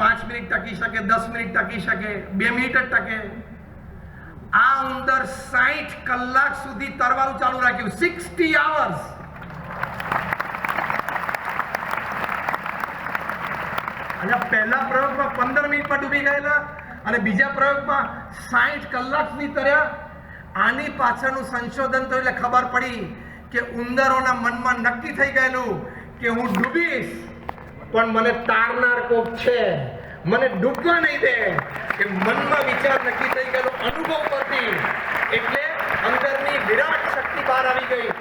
5 મિનિટ ટકી શકે, 10 મિનિટ ટકી શકે, 2 મિનિટ જ ટકે. આ ઉંદર 60 કલાક સુધી તરવાનું ચાલુ રાખ્યું. 60 hours. અને પહેલા પ્રયોગમાં 15 મિનિટમાં ડૂબી ગયેલા અને બીજા પ્રયોગમાં 60 કલાક સુધી તર્યા. આની પાછળનું સંશોધન તો એટલે ખબર પડી કે ઉંદરોના મનમાં નક્કી થઈ ગયેલું કે હું ડૂબીશ પણ મને તારનાર કોક છે, મને ડૂબવા નહીં દે. કે મનમાં વિચાર નક્કી થઈ ગયેલો અનુભવ પરથી, એટલે અંદરની વિરાટ શક્તિ બહાર આવી ગઈ.